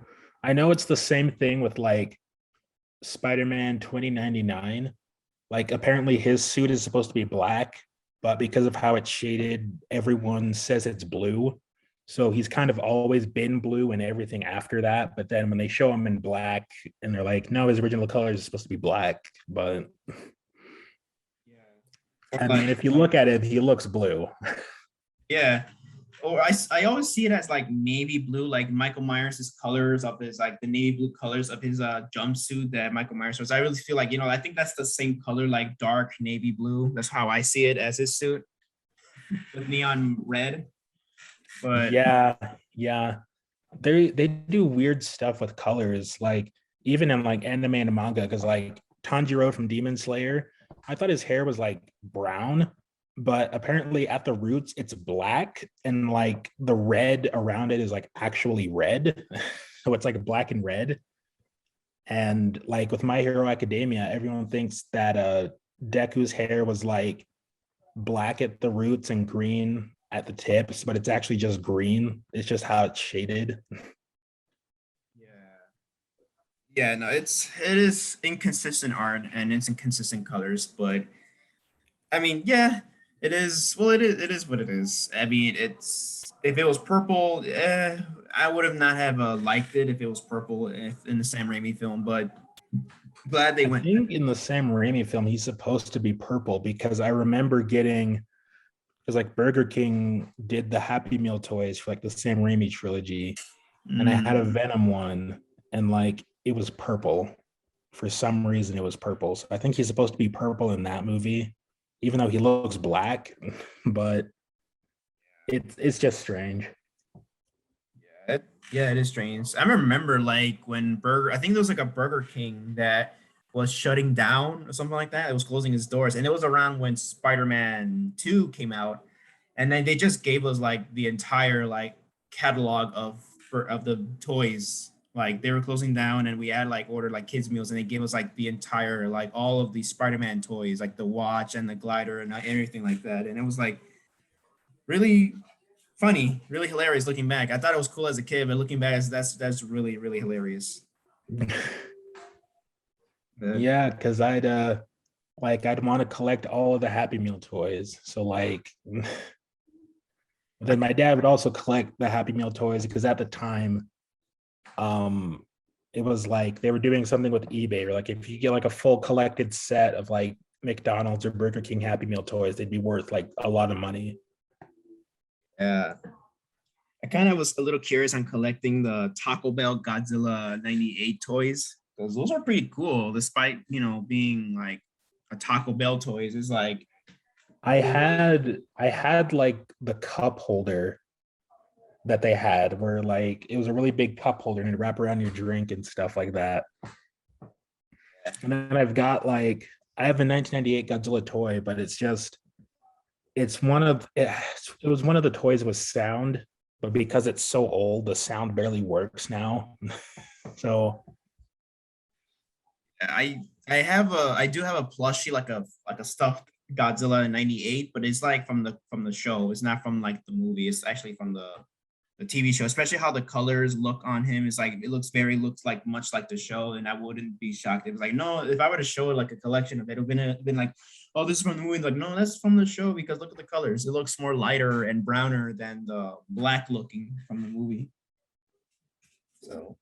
I know it's the same thing with like Spider-Man 2099. Like apparently his suit is supposed to be black, but because of how it's shaded, everyone says it's blue. So he's kind of always been blue and everything after that. But then when they show him in black and they're like, no, his original color is supposed to be black. But I mean, if you look at it, he looks blue. Yeah. Or I always see it as like navy blue, like Michael Myers' colors of his like the navy blue colors of his jumpsuit that Michael Myers was. I really feel like, I think that's the same color, like dark navy blue. That's how I see it as his suit with neon red. But Yeah, yeah. They do weird stuff with colors, like even in like anime and manga, because like Tanjiro from Demon Slayer, I thought his hair was like brown, but apparently at the roots it's black, and like the red around it is like actually red. So it's like black and red. And like with My Hero Academia, everyone thinks that Deku's hair was like black at the roots and green at the tips, but it's actually just green. It's just how it's shaded. yeah. Yeah, no, it is inconsistent art and it's inconsistent colors, but I mean, yeah, it is. Well, it is what it is. I mean, it's if it was purple, I would have not have liked it if it was purple in the Sam Raimi film. But glad they I went. think in the Sam Raimi film, he's supposed to be purple because I remember getting because like Burger King did the Happy Meal toys for like the Sam Raimi trilogy, and I had a Mm, Venom one, and like it was purple. For some reason, it was purple. So I think he's supposed to be purple in that movie, even though he looks black. But it's just strange. yeah, it is strange. I remember like when I think there was like a Burger King that was shutting down or something like that. It was closing its doors, and it was around when Spider-Man 2 came out, and then they just gave us like the entire like catalog of the toys like they were closing down, and we had like ordered like kids meals, and they gave us like the entire like all of the Spider-Man toys, like the watch and the glider and everything like that. And it was like really funny, really hilarious looking back. I thought it was cool as a kid, but looking back, that's really really hilarious. But Yeah, because I'd want to collect all of the Happy Meal toys. So like then my dad would also collect the Happy Meal toys because at the time, um, it was like they were doing something with eBay, or like if you get like a full collected set of like McDonald's or Burger King Happy Meal toys, they'd be worth like a lot of money. yeah, I kind of was a little curious on collecting the Taco Bell Godzilla '98 toys because those are pretty cool, despite being like a Taco Bell toys. It's like I had like the cup holder that they had where like it was a really big cup holder and it'd wrap around your drink and stuff like that. And then I have a 1998 Godzilla toy, but it was one of the toys with sound, but because it's so old, the sound barely works now. So I do have a plushie like a stuffed Godzilla in '98, but it's like from the show. It's not from like the movie. It's actually from the TV show. Especially how the colors look on him. It's like it looks like much like the show, and I wouldn't be shocked. It was like no, if I were to show it like a collection of it, would have been like, oh, this is from the movie. Like no, that's from the show because look at the colors. It looks more lighter and browner than the black looking from the movie. So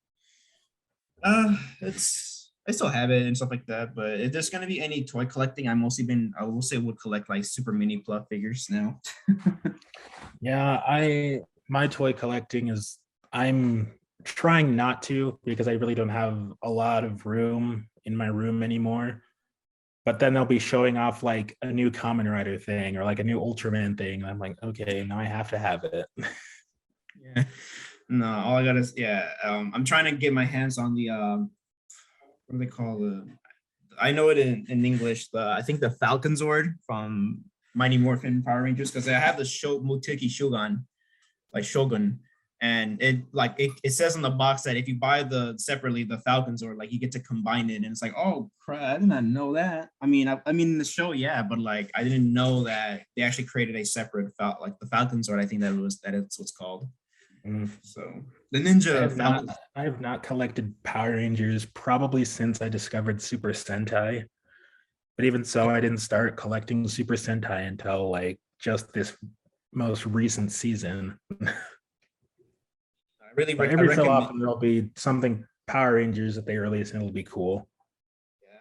it's I still have it and stuff like that. But if there's gonna be any toy collecting, I will say would collect like super mini pluff figures now. yeah, my toy collecting is I'm trying not to because I really don't have a lot of room in my room anymore. But then they'll be showing off like a new Kamen Rider thing or like a new Ultraman thing. And I'm like, okay, now I have to have it. Yeah. No, all I got is yeah. I'm trying to get my hands on the what do they call the? I know it in English. I think the Falcon Zord from Mighty Morphin Power Rangers because I have the Muteki Shogun, like Shogun, and it says on the box that if you buy the separately the Falcon Zord, like you get to combine it, and it's like oh crap, I did not know that. I mean in the show yeah, but like I didn't know that they actually created a separate like the Falcon Zord. I think it's what's called. Mm. So the Ninja Falcon. I have not collected Power Rangers probably since I discovered Super Sentai. But even so, I didn't start collecting Super Sentai until like just this most recent season. But I every so recommend. often there'll be something Power Rangers that they release and it'll be cool. Yeah,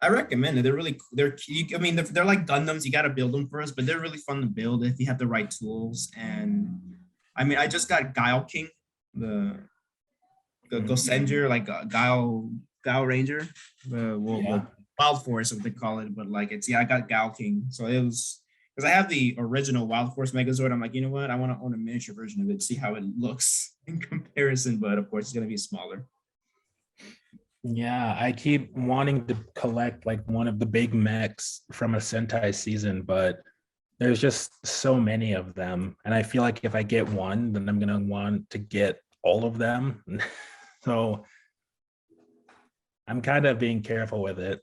I recommend it. They're really I mean they're like Gundams. You got to build them first, but they're really fun to build if you have the right tools. And I mean, I just got Guile King, the Gosenger, like Guile Ranger, the Wild Force, what they call it. But like it's I got Guile King, so it was because I have the original Wild Force Megazord. I'm like, you know what? I want to own a miniature version of it, see how it looks in comparison. But of course, it's gonna be smaller. Yeah, I keep wanting to collect like one of the big mechs from a Sentai season, but there's just so many of them. And I feel like if I get one, then I'm gonna want to get all of them. So I'm kind of being careful with it.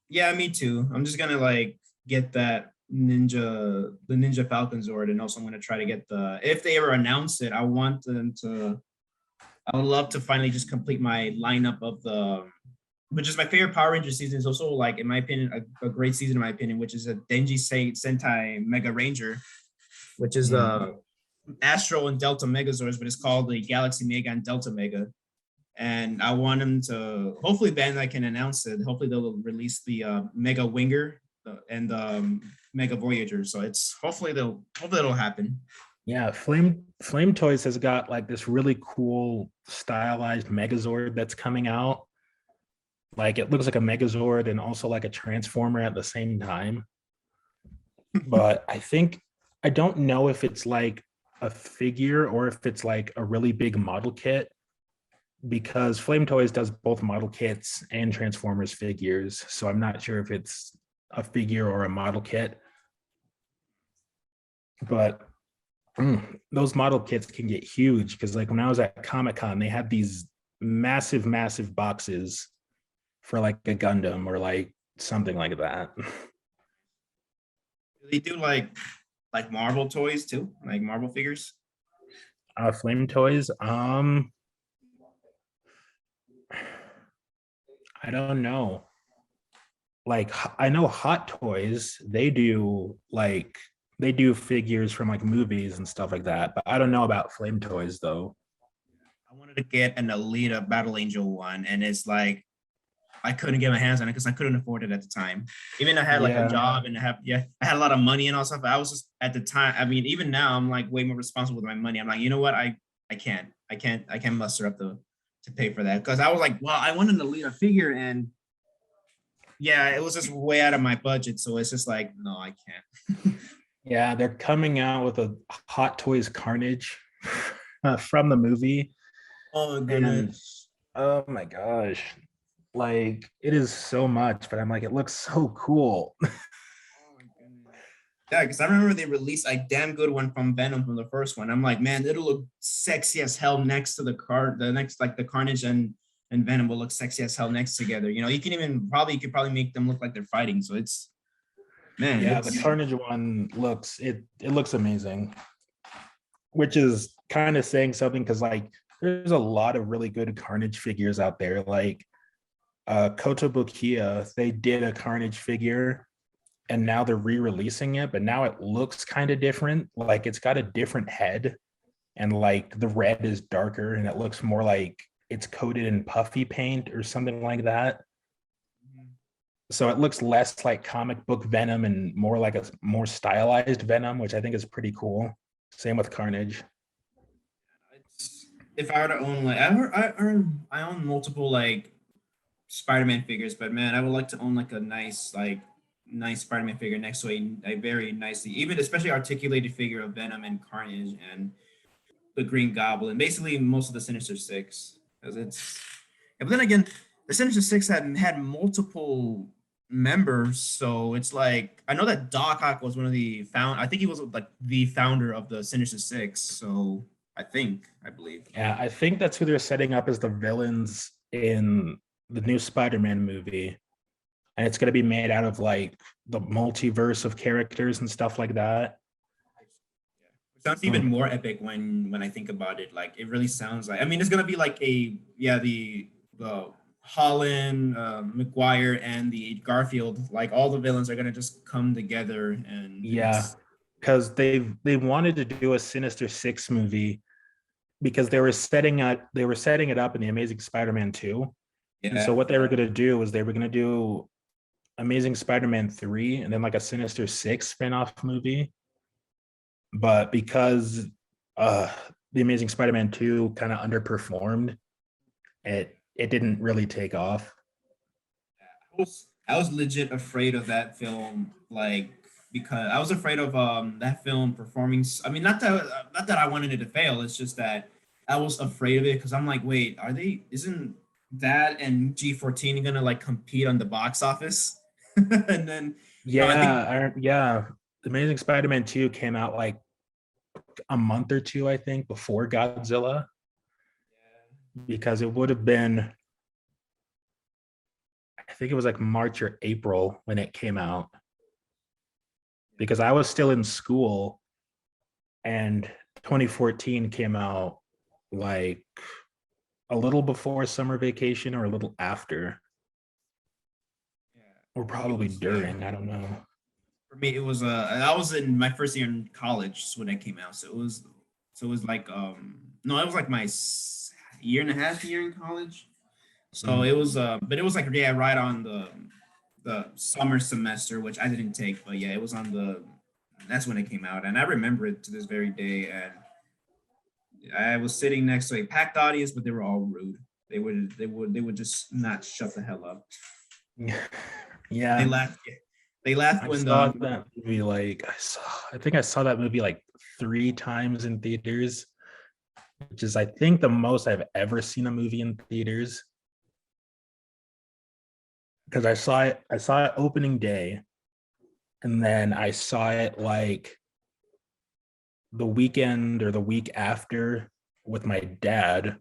Yeah, me too. I'm just gonna like get the Ninja Falcon Zord, and also I'm gonna try to get if they ever announce it, I would love to finally just complete my lineup of which is my favorite Power Ranger season. Is also like, in my opinion, a great season in my opinion, which is a Denji Sentai Mega Ranger, which is the Astro and Delta Megazords, but it's called the Galaxy Mega and Delta Mega. And I want them to, hopefully Bandai can announce it. Hopefully they'll release the Mega Winger and Mega Voyager. So hopefully it'll happen. Yeah, Flame Toys has got like this really cool stylized Megazord that's coming out. Like it looks like a Megazord and also like a Transformer at the same time. But I don't know if it's like a figure or if it's like a really big model kit, because Flame Toys does both model kits and Transformers figures. So I'm not sure if it's a figure or a model kit. But those model kits can get huge because like when I was at Comic-Con, they had these massive, massive boxes for like a Gundam or like something like that. Do they do like Marvel toys too, like Marvel figures? Flame toys. I don't know. Like I know Hot Toys, they do figures from like movies and stuff like that, but I don't know about Flame Toys though. I wanted to get an Alita Battle Angel one, and it's like I couldn't get my hands on it because I couldn't afford it at the time. Even though I had like a Yeah. job and I had a lot of money and all stuff. I was just at the time. I mean, even now I'm like way more responsible with my money. I'm like, you know what? I can't muster up the to pay for that because I was like, well, I wanted to lead a figure and yeah, it was just way out of my budget. So it's just like, no, I can't. Yeah, they're coming out with a Hot Toys Carnage from the movie. Oh my And goodness. oh my gosh, like it is so much, but I'm like, it looks so cool. Oh my goodness. Yeah, because I remember they released a damn good one from Venom from the first one. I'm like, man, it'll look sexy as hell next to the next like the Carnage and Venom will look sexy as hell next together. You know, you could probably make them look like they're fighting. So it's man, Yeah, the it's Carnage one it looks amazing, which is kind of saying something because like there's a lot of really good Carnage figures out there. Like Kotobukiya, they did a Carnage figure and now they're re-releasing it, but now it looks kind of different. Like it's got a different head and like the red is darker and it looks more like it's coated in puffy paint or something like that. So it looks less like comic book Venom and more like a more stylized Venom, which I think is pretty cool. Same with Carnage. if I were to own like I own multiple like Spider-Man figures, but man, I would like to own like a nice Spider-Man figure next to a very nicely, even especially articulated figure of Venom and Carnage and the Green Goblin, basically most of the Sinister Six. Because it's but then again, the Sinister Six had multiple members, so it's like I know that Doc Ock was one of the found. I think he was like the founder of the Sinister Six. So I believe. Yeah, I think that's who they're setting up as the villains in the new Spider-Man movie. And it's going to be made out of like the multiverse of characters and stuff like that. It sounds even more epic when I think about it. Like it really sounds like. I mean, it's gonna be like the Holland, McGuire, and the Garfield. Like all the villains are gonna just come together, and Yeah, it's because they wanted to do a Sinister Six movie because they were setting it up in the Amazing Spider-Man 2. And so yeah. what they were going to do was they were going to do Amazing Spider-Man 3 and then like a Sinister Six spin-off movie. But because uh the Amazing Spider-Man 2 kind of underperformed, it didn't really take off. I was legit afraid of that film, like because I was afraid of that film performing. I mean, not that I wanted it to fail. It's just that I was afraid of it because I'm like, wait, are they? Isn't that and G14 gonna like compete on the box office? And then I think Yeah, the Amazing Spider-Man 2 came out like a month or two, I think, before Godzilla, because it would have been, I think it was like March or April when it came out, because I was still in school and 2014 came out like a little before summer vacation or a little after, yeah, or for me it probably was during, I don't know. I was in my first year in college when it came out, so it was like no, it was like my year and a half year in college. So it Mm. was but it was like yeah, right on the summer semester, which I didn't take, but yeah, it was on the that's when it came out, and I remember it to this very day. And I was sitting next to a packed audience, but they were all rude. They would just not shut the hell up. They Yeah, laughed. They laughed I when saw the that movie like I think I saw that movie like 3 times in theaters, which is I think the most I've ever seen a movie in theaters. Because I saw it opening day, and then I saw it like the weekend or the week after with my dad.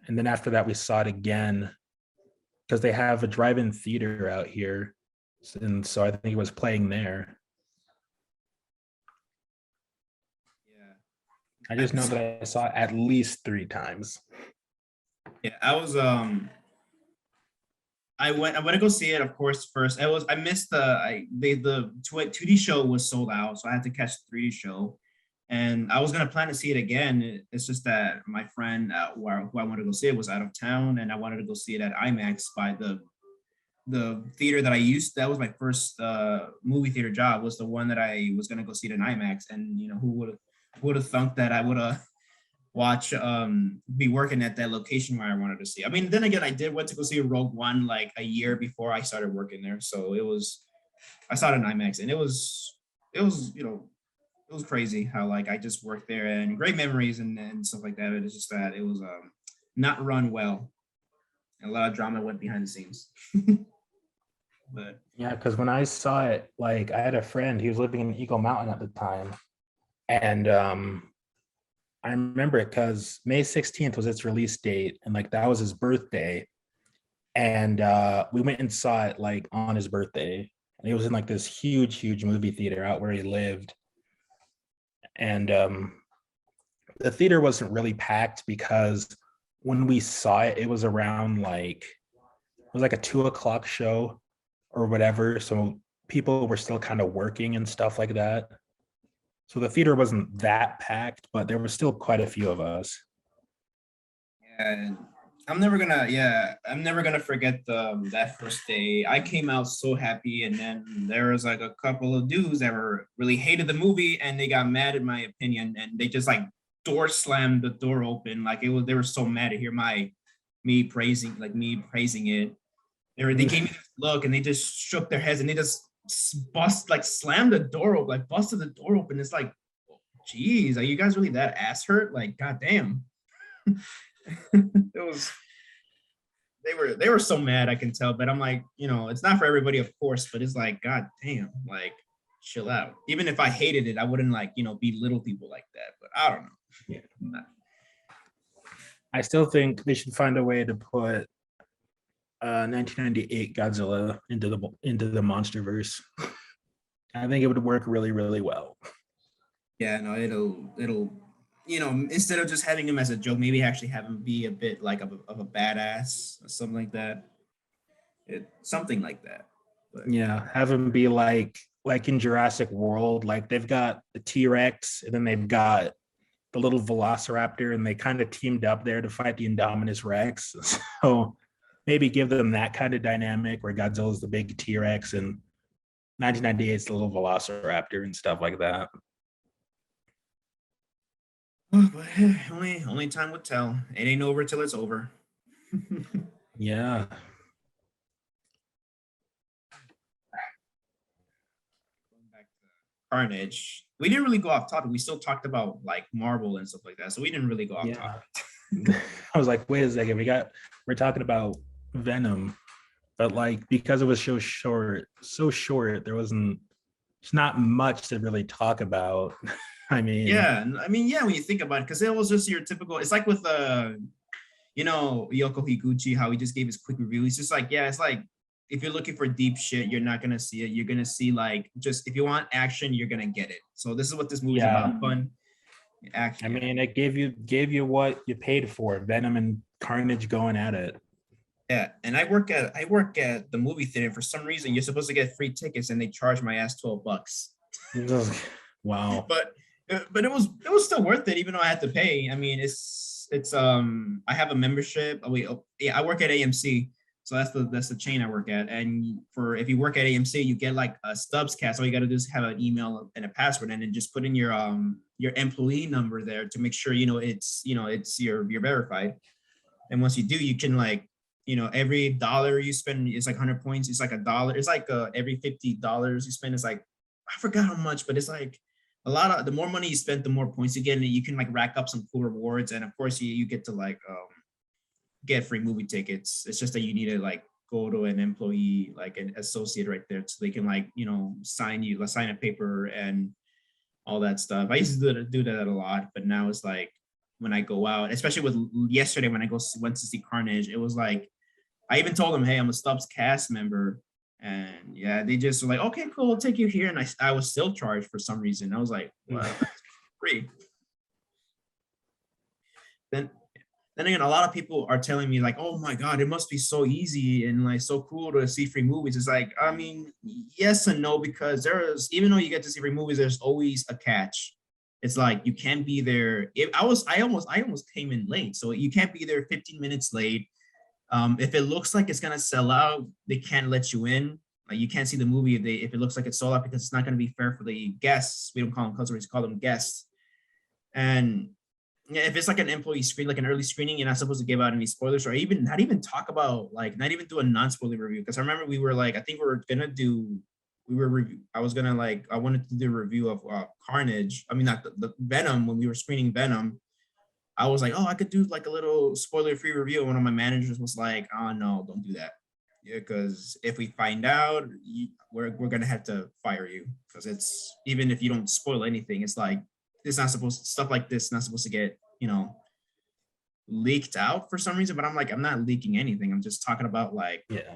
And then after that, we saw it again because they have a drive-in theater out here. And so I think it was playing there. Yeah. I just know that I saw it at least 3 times. Yeah, I went to go see it, of course, first. I missed the 2D show was sold out, so I had to catch the 3D show. And I was gonna plan to see it again. It's just that my friend who I wanted to go see it was out of town, and I wanted to go see it at IMAX by the theater that I used. That was my first movie theater job. Was the one that I was gonna go see it in IMAX. And you know, who would have thunk that I would have be working at that location where I wanted to see. I mean, then again, I did went to go see Rogue One like a year before I started working there. So I saw it in IMAX, and it was crazy how like I just worked there, and great memories and stuff like that. It's just that it was not run well. And a lot of drama went behind the scenes. But Yeah, because when I saw it, like I had a friend, he was living in Eagle Mountain at the time. And I remember it because May 16th was its release date, and like that was his birthday. And we went and saw it like on his birthday. And it was in like this huge, huge movie theater out where he lived. And the theater wasn't really packed because when we saw it, it was around like it was like a 2 o'clock show or whatever. So people were still kind of working and stuff like that. So the theater wasn't that packed, but there was still quite a few of us. yeah, I'm never gonna forget that first day. I came out so happy, and then there was like a couple of dudes that were really hated the movie, and they got mad at my opinion, and they just like door slammed the door open. Like they were so mad to hear me praising it. They gave me this look, and they just shook their heads, and they just slammed the door open, like busted the door open. It's like, geez, are you guys really that ass hurt? Like, goddamn. It was they were so mad, I can tell. But I'm like, it's not for everybody, of course, but it's like, god damn, like chill out. Even if I hated it, I wouldn't like, belittle people like that. But I don't know. Yeah. I still think they should find a way to put 1998 Godzilla into the MonsterVerse. I think it would work really, really well. Yeah, no, it'll instead of just having him as a joke, maybe actually have him be a bit like of a badass or something like that. Something like that. But Yeah, have him be like in Jurassic World, like they've got the T-Rex and then they've got the little Velociraptor, and they kind of teamed up there to fight the Indominus Rex. So maybe give them that kind of dynamic where Godzilla's the big T-Rex and 1998 is the little Velociraptor and stuff like that. but only time would tell. It ain't over till it's over. Yeah. Going back to Carnage, we didn't really go off topic. We still talked about like Marvel and stuff like that, so we didn't really go off topic. I was like, wait a second, we're talking about Venom, but like because it was so short, it's not much to really talk about. I mean, yeah, when you think about it, because it was just your typical. It's like with Yoko Higuchi, how he just gave his quick review. He's just like, yeah, it's like if you're looking for deep shit, you're not gonna see it. You're gonna see like just if you want action, you're gonna get it. So this is what this movie's about: fun, action. I mean, it gave you what you paid for. Venom and Carnage going at it. Yeah, and I work at the movie theater. For some reason, you're supposed to get free tickets, and they charge my ass $12. Wow. But it was still worth it, even though I had to pay. I mean, it's I have a membership. I work at AMC, so that's the chain I work at. And if you work at AMC, you get like a Stubbs cast. All you got to do is have an email and a password, and then just put in your employee number there to make sure you're verified. And once you do, you can like every dollar you spend is like 100 points. It's like $1. It's like every $50 you spend is like I forgot how much, but it's like a lot of the more money you spend, the more points you get, and you can like rack up some cool rewards. And of course, you get to like get free movie tickets. It's just that you need to like go to an employee, like an associate right there, so they can like sign a paper and all that stuff. I used to do that a lot, but now it's like when I go out, especially with yesterday when went to see Carnage, it was like I even told them, hey, I'm a Stubbs cast member. And yeah, they just were like, okay, cool, we'll take you here. And I was still charged for some reason. I was like, well, that's free. Then then again, a lot of people are telling me like, oh my God, it must be so easy and like so cool to see free movies. It's like, I mean, yes and no, because even though you get to see free movies, there's always a catch. It's like you can't be there. I almost came in late. So you can't be there 15 minutes late. If it looks like it's gonna sell out, they can't let you in. Like you can't see the movie if it looks like it's sold out because it's not gonna be fair for the guests. We don't call them customers, we call them guests. And yeah, if it's like an employee screen, like an early screening, you're not supposed to give out any spoilers or even not even talk about like not even do a non-spoiler review. Because I remember we were like, I think I was gonna like I wanted to do a review of Carnage. I mean not the Venom when we were screening Venom. I was like, oh, I could do like a little spoiler-free review. And one of my managers was like, oh no, don't do that. Yeah, because if we find out, we're gonna have to fire you. Because it's even if you don't spoil anything, it's like it's not supposed stuff like this not supposed to get leaked out for some reason. But I'm like, I'm not leaking anything. I'm just talking about like Yeah.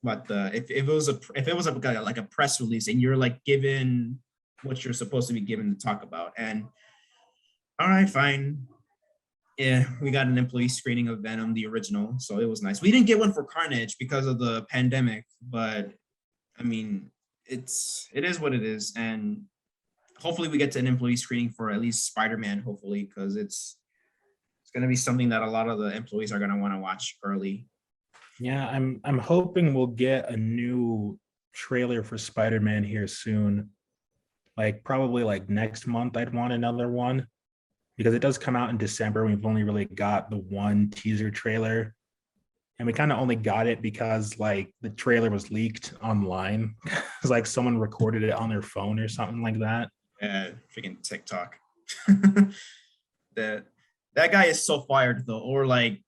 what the if it was like a press release and you're like given what you're supposed to be given to talk about. And all right, fine. Yeah, we got an employee screening of Venom, the original, so it was nice. We didn't get one for Carnage because of the pandemic, but I mean, it is what it is, and hopefully we get to an employee screening for at least Spider-Man, hopefully, because it's going to be something that a lot of the employees are going to want to watch early. Yeah, I'm hoping we'll get a new trailer for Spider-Man here soon. Like probably like next month, I'd want another one because it does come out in December. We've only really got the one teaser trailer. And we kind of only got it because like the trailer was leaked online. It's like someone recorded it on their phone or something like that. Yeah, freaking TikTok. that that guy is so fired though, or like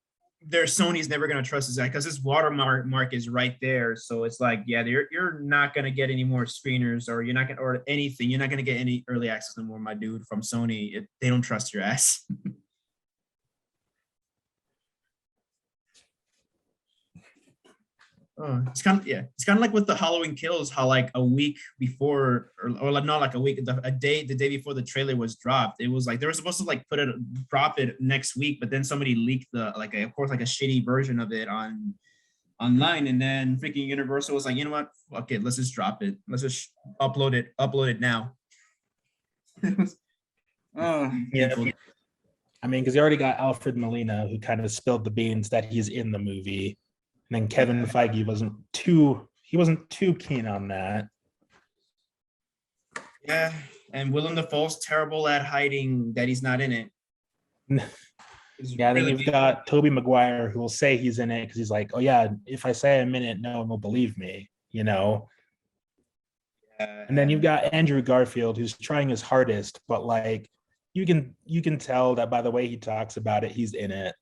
Sony's never gonna trust his guy because his watermark is right there. So it's like, yeah, you're not gonna get any more screeners, or you're not gonna or anything. You're not gonna get any early access no more, my dude. From Sony, they don't trust your ass. It's kind of like with the Halloween Kills, how like a week before, or like not like a week, the day before the trailer was dropped, it was like they were supposed to like drop it next week, but then somebody leaked of course like a shitty version of it online, and then freaking Universal was like, you know what, fuck it, let's just drop it, let's just upload it now. Yeah. I mean, because you already got Alfred Molina, who kind of spilled the beans that he's in the movie. And then Kevin Feige wasn't too keen on that. Yeah, and Willem Dafoe's terrible at hiding that he's not in it. Yeah, then you've got Tobey Maguire, who will say he's in it because he's like, oh yeah, if I say I'm in it, no one will believe me, Yeah. And then you've got Andrew Garfield, who's trying his hardest, but like you can tell that by the way he talks about it, he's in it.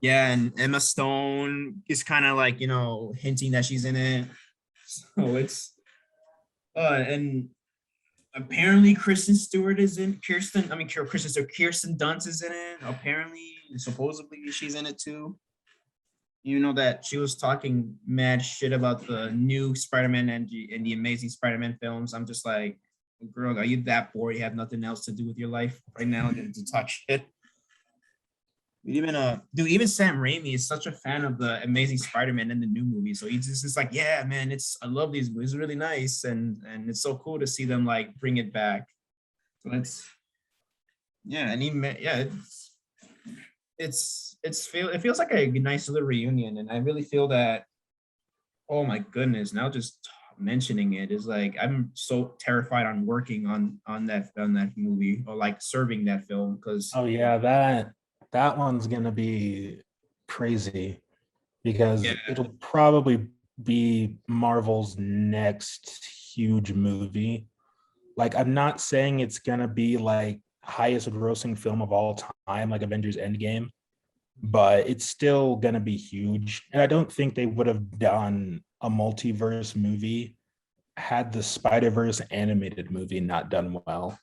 Yeah, and Emma Stone is kind of like, hinting that she's in it. So it's and apparently Kristen Dunst is in it. Apparently, supposedly she's in it too. You know that she was talking mad shit about the new Spider-Man and the Amazing Spider-Man films. I'm just like, girl, are you that bored? You have nothing else to do with your life right now than to talk shit? Even Sam Raimi is such a fan of the Amazing Spider-Man in the new movie, so he's just like, yeah, man, I love these movies, it's really nice, and it's so cool to see them like bring it back. So it feels like a nice little reunion, and I really feel that. Oh my goodness! Now just mentioning it is like I'm so terrified on working on that movie or like serving that film because. Oh yeah, that one's gonna be crazy because it'll probably be Marvel's next huge movie. Like, I'm not saying it's gonna be like highest grossing film of all time, like Avengers Endgame, but it's still gonna be huge. And I don't think they would have done a multiverse movie had the Spider-Verse animated movie not done well.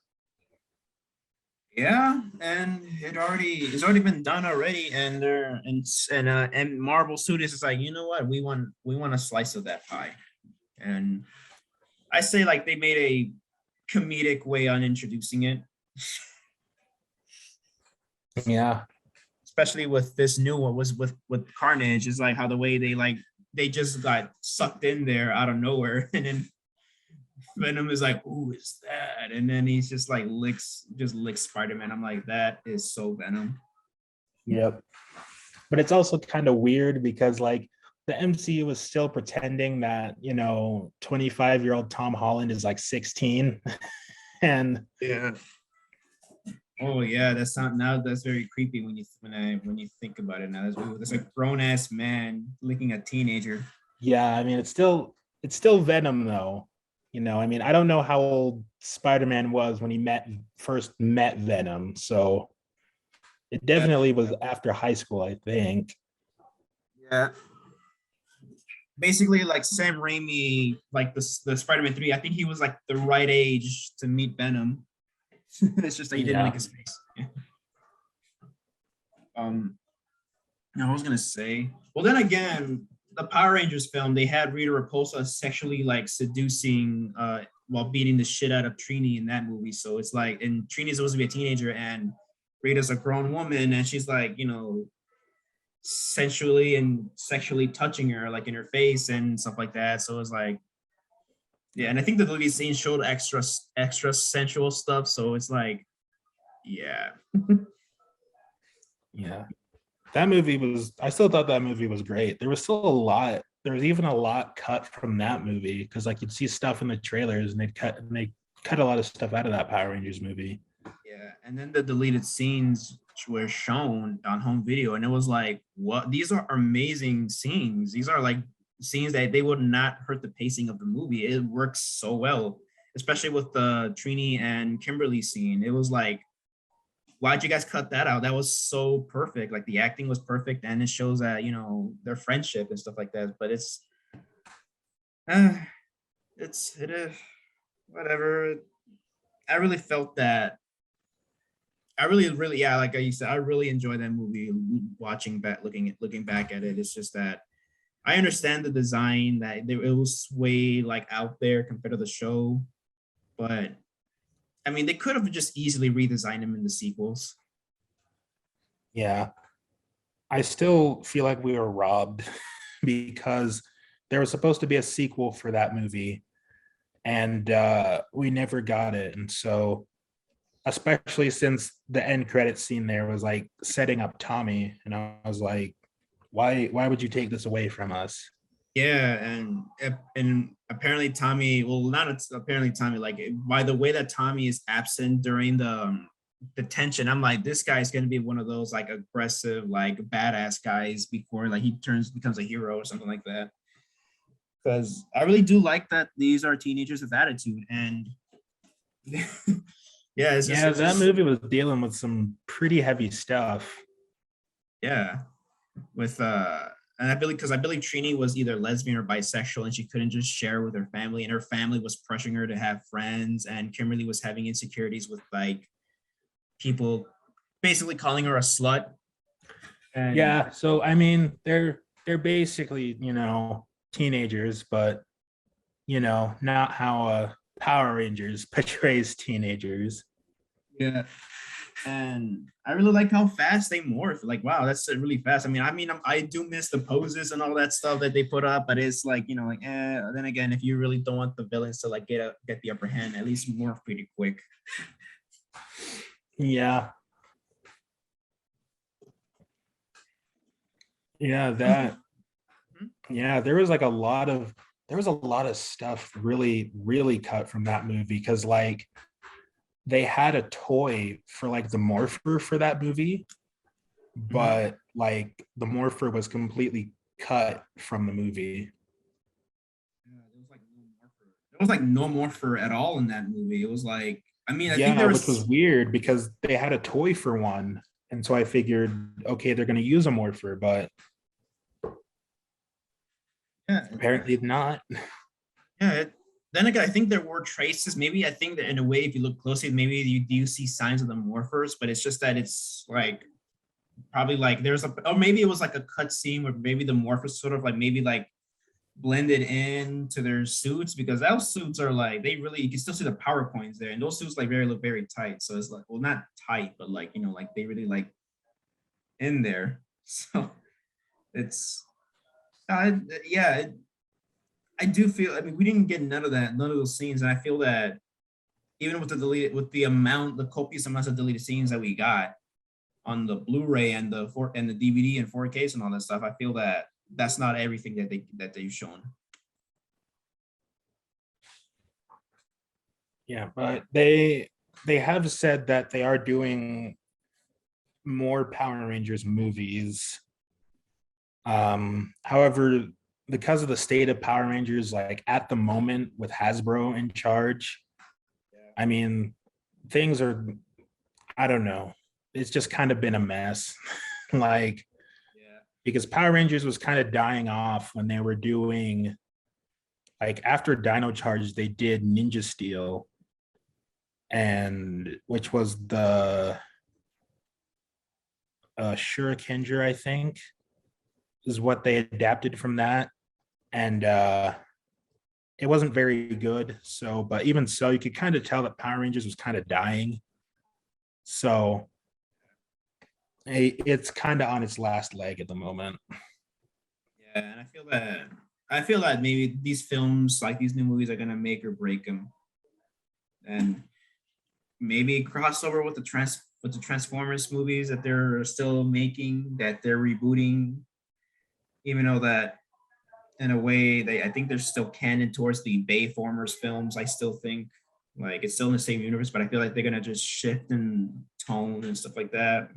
Yeah, and it's already been done already, and and Marvel Studios is like, you know what, we want a slice of that pie, and I say like they made a comedic way on introducing it, Yeah. especially with this new one was with Carnage. Is like how the way they just got sucked in there out of nowhere, and then Venom is like, "Who is that?" And then he's just like licks Spider-Man. I'm like, that is so Venom. Yep. But it's also kind of weird because like the MCU was still pretending that, 25-year-old Tom Holland is like 16. And Yeah. Oh yeah, that's not now. That's very creepy when you think about it. Now that's a grown ass man licking a teenager. yeah, I mean it's still Venom though. I mean, I don't know how old Spider-Man was when he first met Venom. So it Yeah, definitely was after high school, I think. yeah. Basically, like Sam Raimi, like the Spider-Man 3. I think he was like the right age to meet Venom. It's just that he didn't like Yeah. his face. Yeah. Um, no, I was gonna say. Well, then again, the Power Rangers film, they had Rita Repulsa sexually like seducing while beating the shit out of Trini in that movie. So it's like, and Trini's supposed to be a teenager, and Rita's a grown woman, and she's like, sensually and sexually touching her, like in her face and stuff like that. So it's like, yeah, and I think the movie scene showed extra sensual stuff. So it's like, yeah, Yeah. I still thought that movie was great. There was still a lot. There was even a lot cut from that movie because like you'd see stuff in the trailers and they cut a lot of stuff out of that Power Rangers movie. yeah. And then the deleted scenes were shown on home video, and it was like, what? These are amazing scenes. These are like scenes that they would not hurt the pacing of the movie. It works so well, especially with the Trini and Kimberly scene. It was like, why'd you guys cut that out? That was so perfect. Like the acting was perfect, and it shows that their friendship and stuff like that. But uh, it is whatever. I really felt that. I really, yeah, like you said, I really enjoyed that movie. Watching back, looking back at it, it's just that I understand the design that it was way like out there compared to the show, but I mean, they could have just easily redesigned them in the sequels. Yeah. I still feel like we were robbed because there was supposed to be a sequel for that movie and we never got it. And so, especially since the end credit scene there was like setting up Tommy, and I was like, why would you take this away from us? Yeah, and apparently Tommy, well, not apparently Tommy, like by the way that Tommy is absent during the tension, I'm like, this guy's gonna be one of those like aggressive, like badass guys before like he becomes a hero or something like that. Because I really do like that these are teenagers with attitude, and yeah, Yeah, it's that just movie was dealing with some pretty heavy stuff. yeah, with and I believe Trini was either lesbian or bisexual, and she couldn't just share with her family, and her family was pressuring her to have friends, and Kimberly was having insecurities with like people basically calling her a slut. And Yeah, so I mean, they're basically, teenagers, but not how Power Rangers portrays teenagers. yeah, and I really like how fast they morph. Like, wow, that's really fast. I do miss the poses and all that stuff that they put up, but it's like, like, then again, if you really don't want the villains to like get the upper hand, at least morph pretty quick. Yeah, yeah, that yeah, there was a lot of stuff really, really cut from that movie because like they had a toy for like the morpher for that movie, Mhm. but like the morpher was completely cut from the movie. Yeah, there was like no morpher at all in that movie. It was like, I think Yeah, there which was was, weird because they had a toy for one. And so I figured, okay, they're going to use a morpher, but yeah, apparently not. yeah. then again, I think there were traces. Maybe I think that in a way, if you look closely, maybe you do see signs of the morphers, but it's just that it's like probably like there's a, or maybe it was like a cut scene where maybe the morphers sort of like maybe like blended into their suits, because those suits are like they really, you can still see the PowerPoints there, and those suits like very look very tight. So it's like, well, not tight, but like, you know, like they really like in there. So it's yeah, I do feel, I mean, we didn't get none of that, none of those scenes, and I feel that even with the deleted, with the amount, the copious amounts of deleted scenes that we got on the Blu-ray and the DVD and 4Ks and all that stuff, I feel that that's not everything that they've shown. Yeah, but they have said that they are doing more Power Rangers movies. However, because of the state of Power Rangers, like at the moment with Hasbro in charge, I mean, things are, I don't know. It's just kind of been a mess. Like, Yeah. because Power Rangers was kind of dying off when they were doing, like after Dino Charge, they did Ninja Steel, and which was the Shurikenger, I think, is what they adapted from that. And it wasn't very good. So, but even so, you could kind of tell that Power Rangers was kind of dying. So it's kind of on its last leg at the moment. Yeah, and I feel that maybe these films, like these new movies, are gonna make or break them, and maybe crossover with the Transformers movies that they're still making, that they're rebooting, even though that in a way they, I think they're still canon towards the Bayformers films. I still think like it's still in the same universe, but I feel like they're gonna just shift in tone and stuff like that.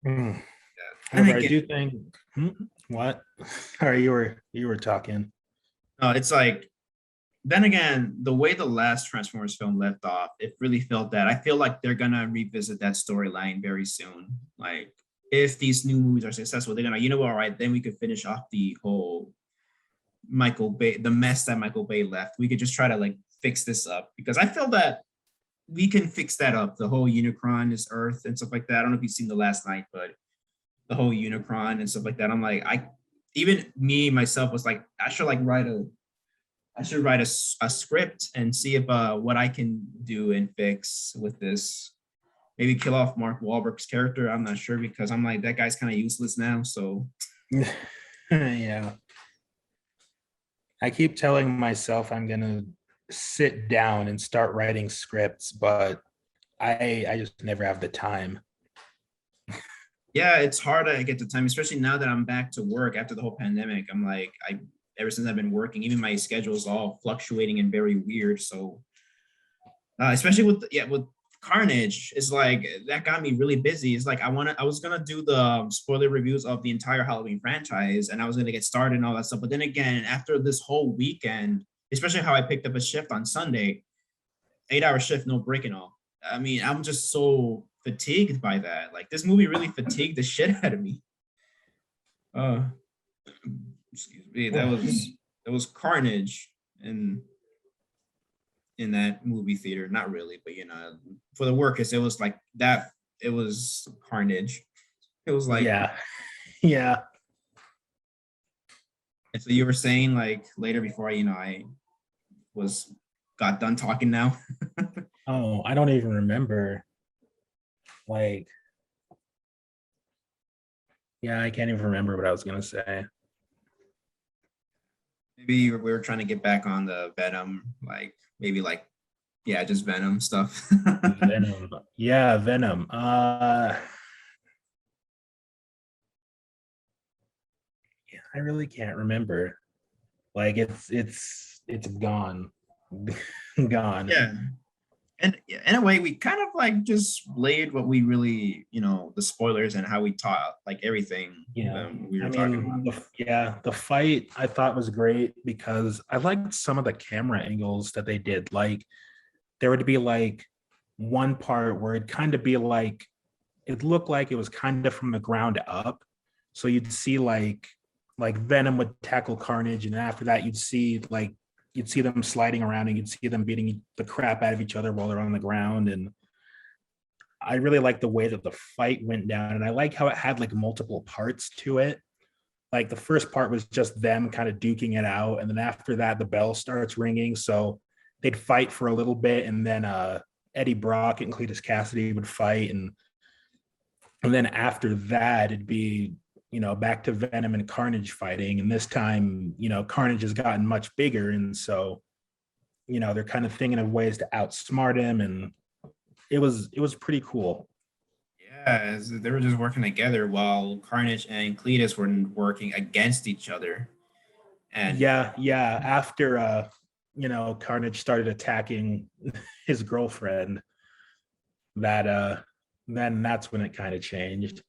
Mm. And However, I again, do think what? Sorry, you were talking. it's like, then again, the way the last Transformers film left off, it really felt that. I feel like they're gonna revisit that storyline very soon. Like, if these new movies are successful, they're gonna, you know, all right, then we could finish off the whole Michael Bay, the mess that Michael Bay left. We could just try to like fix this up, because I feel that we can fix that up. The whole Unicron is Earth and stuff like that. I don't know if you've seen the last night, but the whole Unicron and stuff like that. I'm like, even me myself was like, I should write a script and see if what I can do and fix with this. Maybe kill off Mark Wahlberg's character. I'm not sure, because I'm like, that guy's kind of useless now. So Yeah. I keep telling myself I'm gonna sit down and start writing scripts, but I just never have the time. yeah, it's hard to get the time, especially now that I'm back to work after the whole pandemic. I'm like, I ever since I've been working, even my schedule is all fluctuating and very weird. So especially with Carnage, it's like that got me really busy. It's like I was gonna do the spoiler reviews of the entire Halloween franchise, and I was gonna get started and all that stuff. But then again, after this whole weekend, especially how I picked up a shift on Sunday, 8 hour shift, no break and all. I mean, I'm just so fatigued by that. Like, this movie really fatigued the shit out of me. Uh, excuse me. That was Carnage in that movie theater. Not really, but you know, for the workers, it was like that. It was Carnage. It was like, Yeah. Yeah. and so you were saying like later before I was got done talking now. Oh, I don't even remember. Like, yeah, I can't even remember what I was gonna say. Maybe we were trying to get back on the Venom, like maybe like, yeah, just Venom stuff. Venom. Yeah, Venom. Yeah, I really can't remember. Like it's gone. Gone. Yeah. And in a way, we kind of like just laid what we really, the spoilers and how we taught like everything Yeah. we I were talking mean, about. the fight I thought was great because I liked some of the camera angles that they did. Like there would be like one part where it kind of be like it looked like it was kind of from the ground up. So you'd see like Venom would tackle Carnage, and after that you'd see them sliding around and you'd see them beating the crap out of each other while they're on the ground. And I really like the way that the fight went down, and I like how it had like multiple parts to it. Like the first part was just them kind of duking it out, and then after that the bell starts ringing, so they'd fight for a little bit, and then Eddie Brock and Cletus Cassidy would fight, and then after that it'd be, you know, back to Venom and Carnage fighting, and this time, you know, Carnage has gotten much bigger, and so, you know, they're kind of thinking of ways to outsmart him, and it was pretty cool. Yeah, they were just working together while Carnage and Cletus were working against each other. And Yeah, after you know, Carnage started attacking his girlfriend, that then that's when it kind of changed.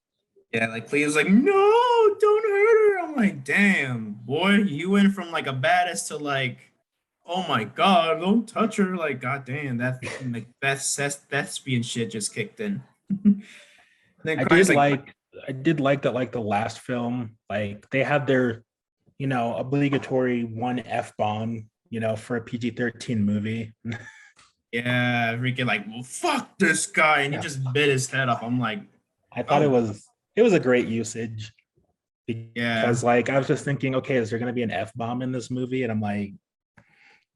yeah, like Cletus was like, no, don't hurt her. I'm like, damn, boy, you went from like a badass to like, oh my god, don't touch her. Like, god damn, that like that's being shit just kicked in. Then I Carnage did like, like I did like that, like the last film, like they had their, you know, obligatory one F bomb, you know, for a PG-13 movie. yeah, freaking like, well, fuck this guy, and he Yeah. just bit his head off. I'm like, I thought oh it was a great usage yeah, because like I was just thinking, okay, is there gonna be an F bomb in this movie? And I'm like,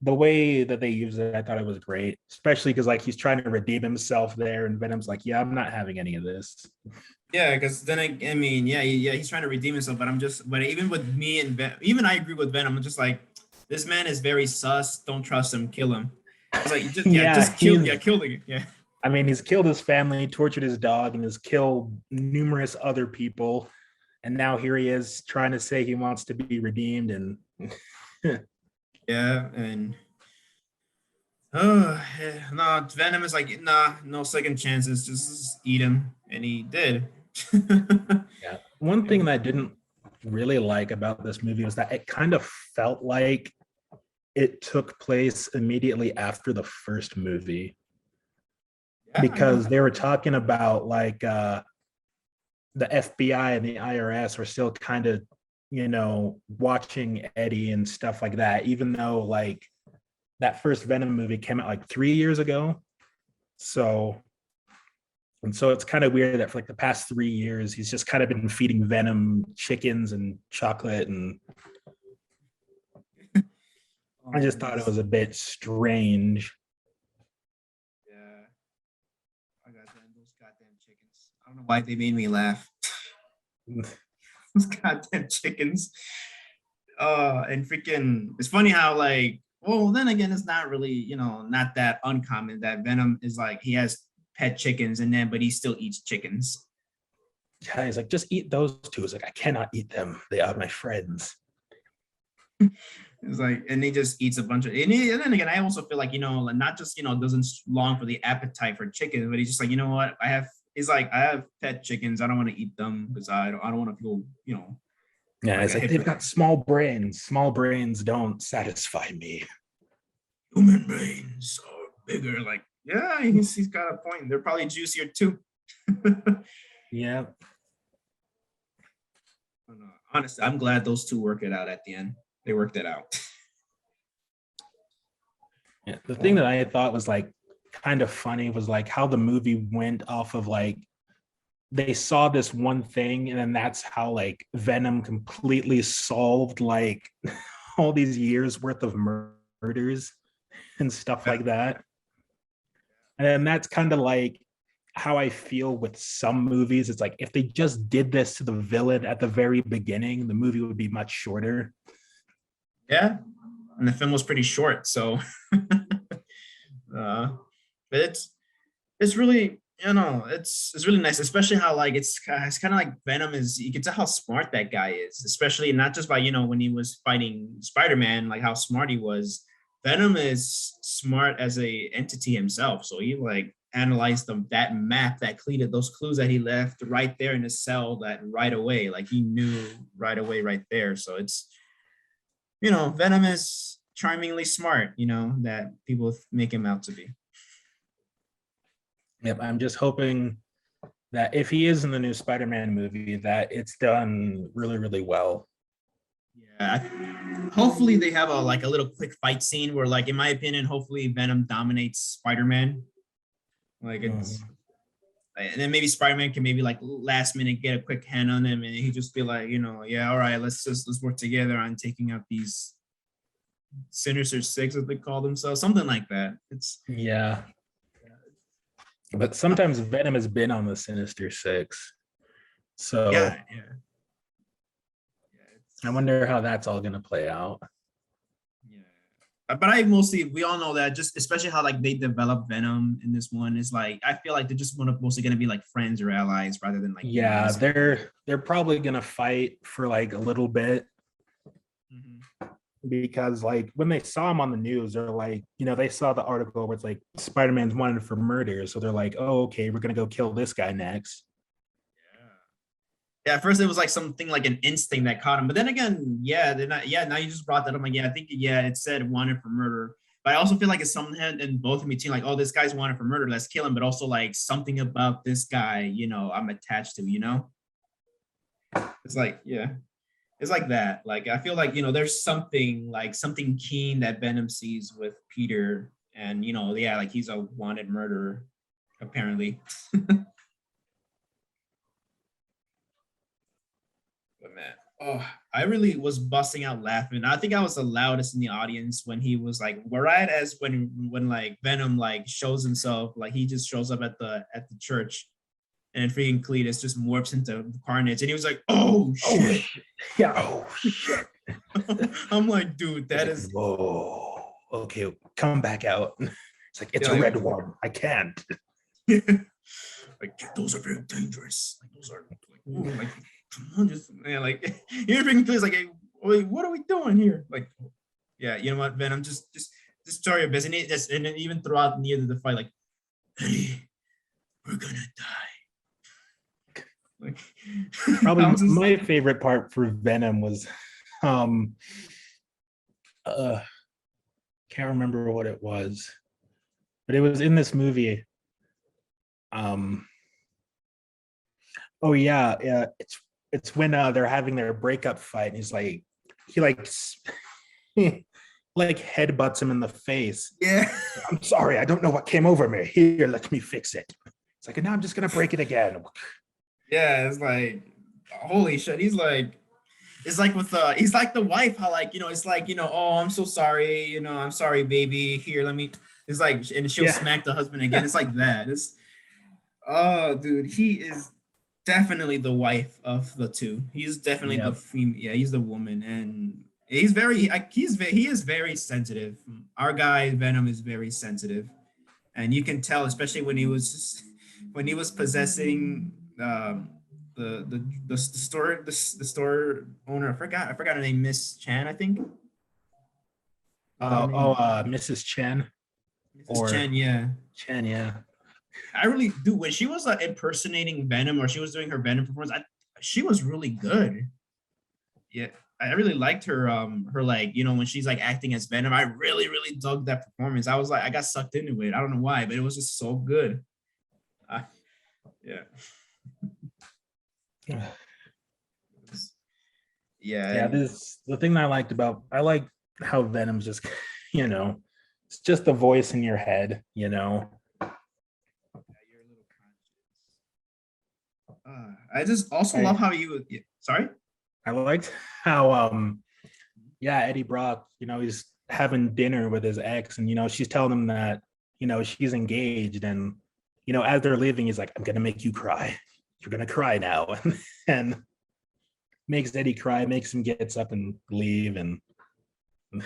the way that they use it, I thought it was great, especially because like he's trying to redeem himself there, and Venom's like, yeah, I'm not having any of this. yeah, because then I mean, yeah, yeah, he's trying to redeem himself, but I'm just, but even with me and even I agree with Venom. I'm just like, this man is very sus. Don't trust him. Kill him. It's like, you just, yeah, Yeah, just kill, yeah, kill the, yeah, I mean, he's killed his family, tortured his dog, and has killed numerous other people. And now here he is trying to say he wants to be redeemed. And yeah, and oh, yeah, no, Venom is like, nah, no second chances. Just eat him, and he did. yeah, one thing that I didn't really like about this movie was that it kind of felt like it took place immediately after the first movie, Yeah, I know. because they were talking about like the FBI and the IRS were still kind of, you know, watching Eddie and stuff like that, even though like that first Venom movie came out like 3 years ago. So, and so it's kind of weird that for like the past 3 years, he's just kind of been feeding Venom chickens and chocolate. And I Oh, just thought it was a bit strange. yeah. I got them, those goddamn chickens. I don't know why they made me laugh. Those goddamn chickens. And freaking, it's funny how like, well, then again, it's not really, you know, not that uncommon that Venom is like he has pet chickens and then, but he still eats chickens. Yeah, he's like, just eat those two. It's like, I cannot eat them. They are my friends. It's like, and he just eats a bunch of, and then again, I also feel like, you know, like not just, you know, doesn't long for the appetite for chicken, but he's just like, you know what, he's like, I have pet chickens. I don't want to eat them because I don't want to feel, you know, Yeah, like it's a like they've hypocrite. got small brains. Small brains don't satisfy me. Human brains are bigger. Like, yeah, he's got a point. They're probably juicier too. Yeah. Honestly, I'm glad those two worked it out at the end. They worked it out. Yeah. The thing that I thought was like kind of funny was like how the movie went off of like they saw this one thing, and then that's how like Venom completely solved like all these years worth of murders and stuff like that. And then that's kind of like how I feel with some movies. It's like if they just did this to the villain at the very beginning, the movie would be much shorter. Yeah, and the film was pretty short, so uh, but it's really, you know, it's really nice, especially how like it's kind of like Venom is. You can tell how smart that guy is, especially not just by, you know, when he was fighting Spider-Man, like how smart he was. Venom is smart as a entity himself, so he like analyzed that map that cleated those clues that he left right there in his cell that right away, like he knew right away right there. So it's, you know, Venom is charmingly smart, you know, that people make him out to be. Yep, I'm just hoping that if he is in the new Spider-Man movie, that it's done really, really well. Yeah. Hopefully they have a like a little quick fight scene where, like, in my opinion, hopefully Venom dominates Spider-Man. Like it's and then maybe Spider-Man can maybe like last minute get a quick hand on him and he just be like, yeah, all right, let's work together on taking out these Sinister Six, as they call themselves, something like that. It's Yeah. But sometimes Venom has been on the Sinister Six. So yeah. I wonder how that's all going to play out. Yeah. But we all know that, just especially how like they develop Venom in this one is like, I feel like they're just mostly going to be like friends or allies rather than like, yeah, they're probably going to fight for like a little bit. Mm-hmm. Because like when they saw him on the news, they're like, they saw the article where it's like Spider-Man's wanted for murder. So they're like, oh, okay, we're going to go kill this guy next. Yeah, at first it was like something like an instinct that caught him, but then again, they're not. Yeah, now you just brought that up. Like, I think it said wanted for murder, but I also feel like it's something in both in between. Like, oh, this guy's wanted for murder, let's kill him. But also like something about this guy, I'm attached to. It's like it's like that. Like I feel like there's something keen that Venom sees with Peter, and like he's a wanted murderer, apparently. But man, I really was busting out laughing. I think I was the loudest in the audience when he was like, right as when like Venom like shows himself, like he just shows up at the church, and freaking Cletus just morphs into Carnage, and he was like, "Oh shit, yeah, oh shit." I'm like, dude, that is. Whoa, okay, come back out. It's like it's a red one. I can't. Like those are very dangerous. Like those are like. Come on, just like you're being pleased, like, hey, wait, what are we doing here? Like, yeah, you know what, Venom, just try your best, and then even throughout near the fight, like, hey, we're gonna die. Like, probably my favorite part for Venom was, can't remember what it was, but it was in this movie. Oh yeah, it's when they're having their breakup fight, and he's like, he like headbutts him in the face. Yeah. I'm sorry, I don't know what came over me. Here, let me fix it. It's like, now I'm just gonna break it again. Yeah, it's like, holy shit. He's like, it's like with he's like the wife, how like, it's like, oh, I'm so sorry, I'm sorry, baby. Here, let me. It's like, and she'll smack the husband again. It's like that. Oh, dude, he is definitely the wife of the two. He's definitely the female. Yeah, he's the woman, and he's very he is very sensitive. Our guy Venom is very sensitive, and you can tell, especially when he was possessing the store owner. I forgot her name, Miss Chan, I think. Mrs. Chen. Mrs. Chen, yeah. Chen, yeah. I really do. When she was impersonating Venom, or she was doing her Venom performance, she was really good. Yeah, I really liked her. Her like, when she's like acting as Venom, I really, really dug that performance. I was like, I got sucked into it. I don't know why, but it was just so good. Yeah. Yeah. This the thing that I like how Venom's just, it's just the voice in your head, I just also love how sorry? I liked how Eddie Brock, he's having dinner with his ex, and she's telling him that, she's engaged, and as they're leaving, he's like, I'm gonna make you cry. You're gonna cry now. and makes Eddie cry, makes him gets up and leave. And oh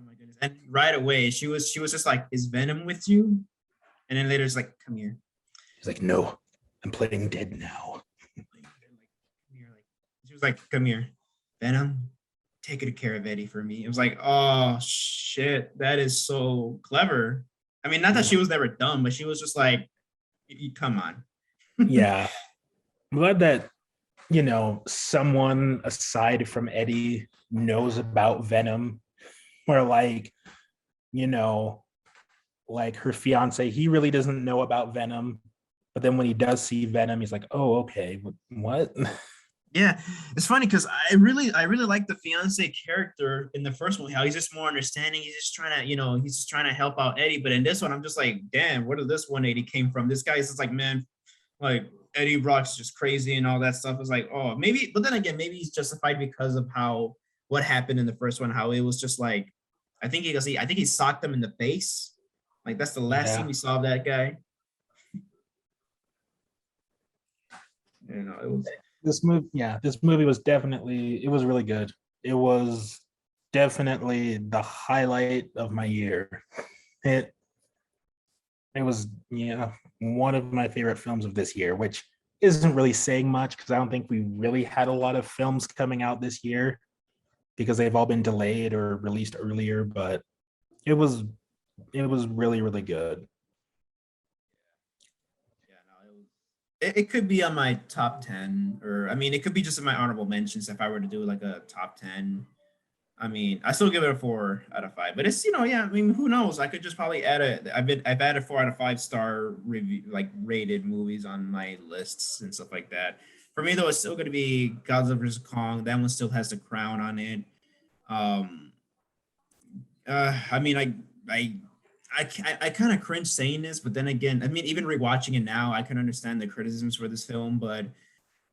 my goodness. And right away she was just like, is Venom with you? And then later it's like, come here. He's like, no, I'm playing dead now. She was like, come here, Venom, take good care of Eddie for me. It was like, oh shit, that is so clever. I mean, not that she was never dumb, but she was just like, come on. Yeah. I'm glad that, someone aside from Eddie knows about Venom, where like, like her fiance, he really doesn't know about Venom. but then when he does see Venom, he's like, oh, okay, what? Yeah, it's funny because I really like the fiance character in the first one. How he's just more understanding. He's just trying to, he's just trying to help out Eddie. But in this one, I'm just like, damn, where did this 180 came from? This guy is just like, man, like Eddie Brock's just crazy and all that stuff. It's like, oh, maybe, but then again, maybe he's justified because of how what happened in the first one. How it was just like, I think he socked him in the face. Like that's the last thing Yeah. we saw of that guy. It was. This movie was definitely, it was really good. It was definitely the highlight of my year. It it was, yeah, one of my favorite films of this year, which isn't really saying much because I don't think we really had a lot of films coming out this year because they've all been delayed or released earlier, but it was it was really, really good. Yeah, no, it could be on my top 10, or I mean, it could be just in my honorable mentions if I were to do like a top 10. I mean, I still give it a 4 out of 5, but it's, yeah, I mean, who knows? I could just probably I've added 4 out of 5 star review, like rated movies on my lists and stuff like that. For me though, it's still going to be Godzilla vs Kong. That one still has the crown on it. Um, I mean, I, I kind of cringe saying this, but then again, I mean, even rewatching it now, I can understand the criticisms for this film, but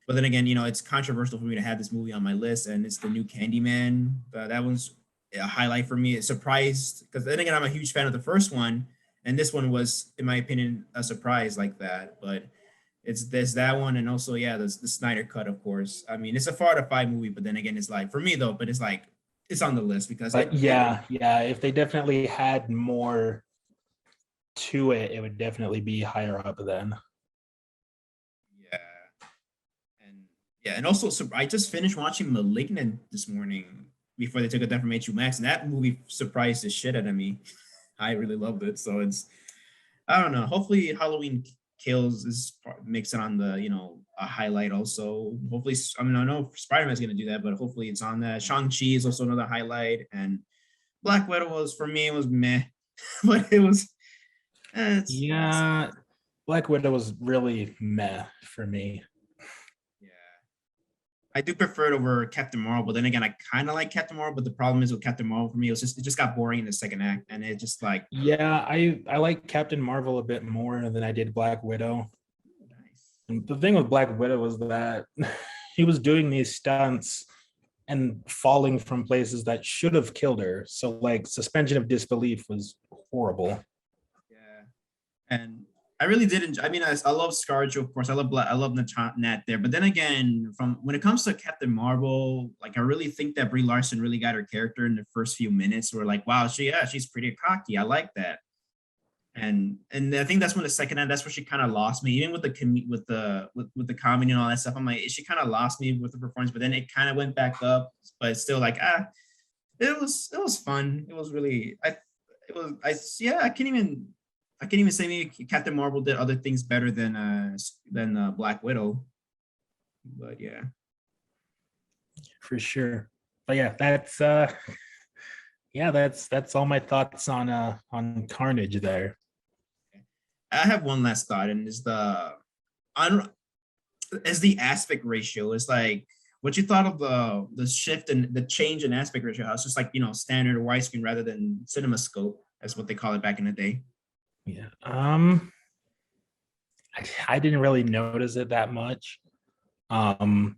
then again, it's controversial for me to have this movie on my list, and it's the new Candyman. That one's a highlight for me. It's surprised because then again, I'm a huge fan of the first one, and this one was, in my opinion, a surprise like that. But there's that one, and also yeah, there's the Snyder cut, of course. I mean, it's a 4 out of 5 movie, but then again, it's like for me though, but it's like it's on the list because But it yeah, if they definitely had more to it, it would definitely be higher up then. yeah. And yeah, and also so I just finished watching Malignant this morning before they took it down from HBO Max, and that movie surprised the shit out of me. I really loved it. So it's I don't know. Hopefully Halloween Kills makes it on the a highlight also. Hopefully I mean I know Spider-Man's gonna do that, but hopefully it's on that. Shang-Chi is also another highlight, and Black Widow was for me it was meh, but it was it's Yeah, Black Widow was really meh for me. yeah. I do prefer it over Captain Marvel, but then again, I kind of like Captain Marvel. But the problem is with Captain Marvel for me, it just got boring in the second act, and it just like Yeah, I like Captain Marvel a bit more than I did Black Widow. nice. And the thing with Black Widow was that he was doing these stunts and falling from places that should have killed her. So like suspension of disbelief was horrible. Yeah, and I really did enjoy. I mean, I love ScarJo, of course. I love Nat there. But then again, from when it comes to Captain Marvel, like I really think that Brie Larson really got her character in the first few minutes. We're like, wow, she's pretty cocky. I like that. And I think that's when the second end, that's where she kind of lost me, even with with the comedy and all that stuff. I'm like, she kind of lost me with the performance, but then it kind of went back up. But it's still like it was fun. It was really it was I yeah I can't even say maybe Captain Marvel did other things better than Black Widow. But yeah. For sure. But yeah, that's all my thoughts on Carnage there. I have one last thought, and is on as the aspect ratio is like what you thought of the shift and the change in aspect ratio. How it's just like standard widescreen rather than CinemaScope, as what they call it back in the day. Yeah. I didn't really notice it that much. Um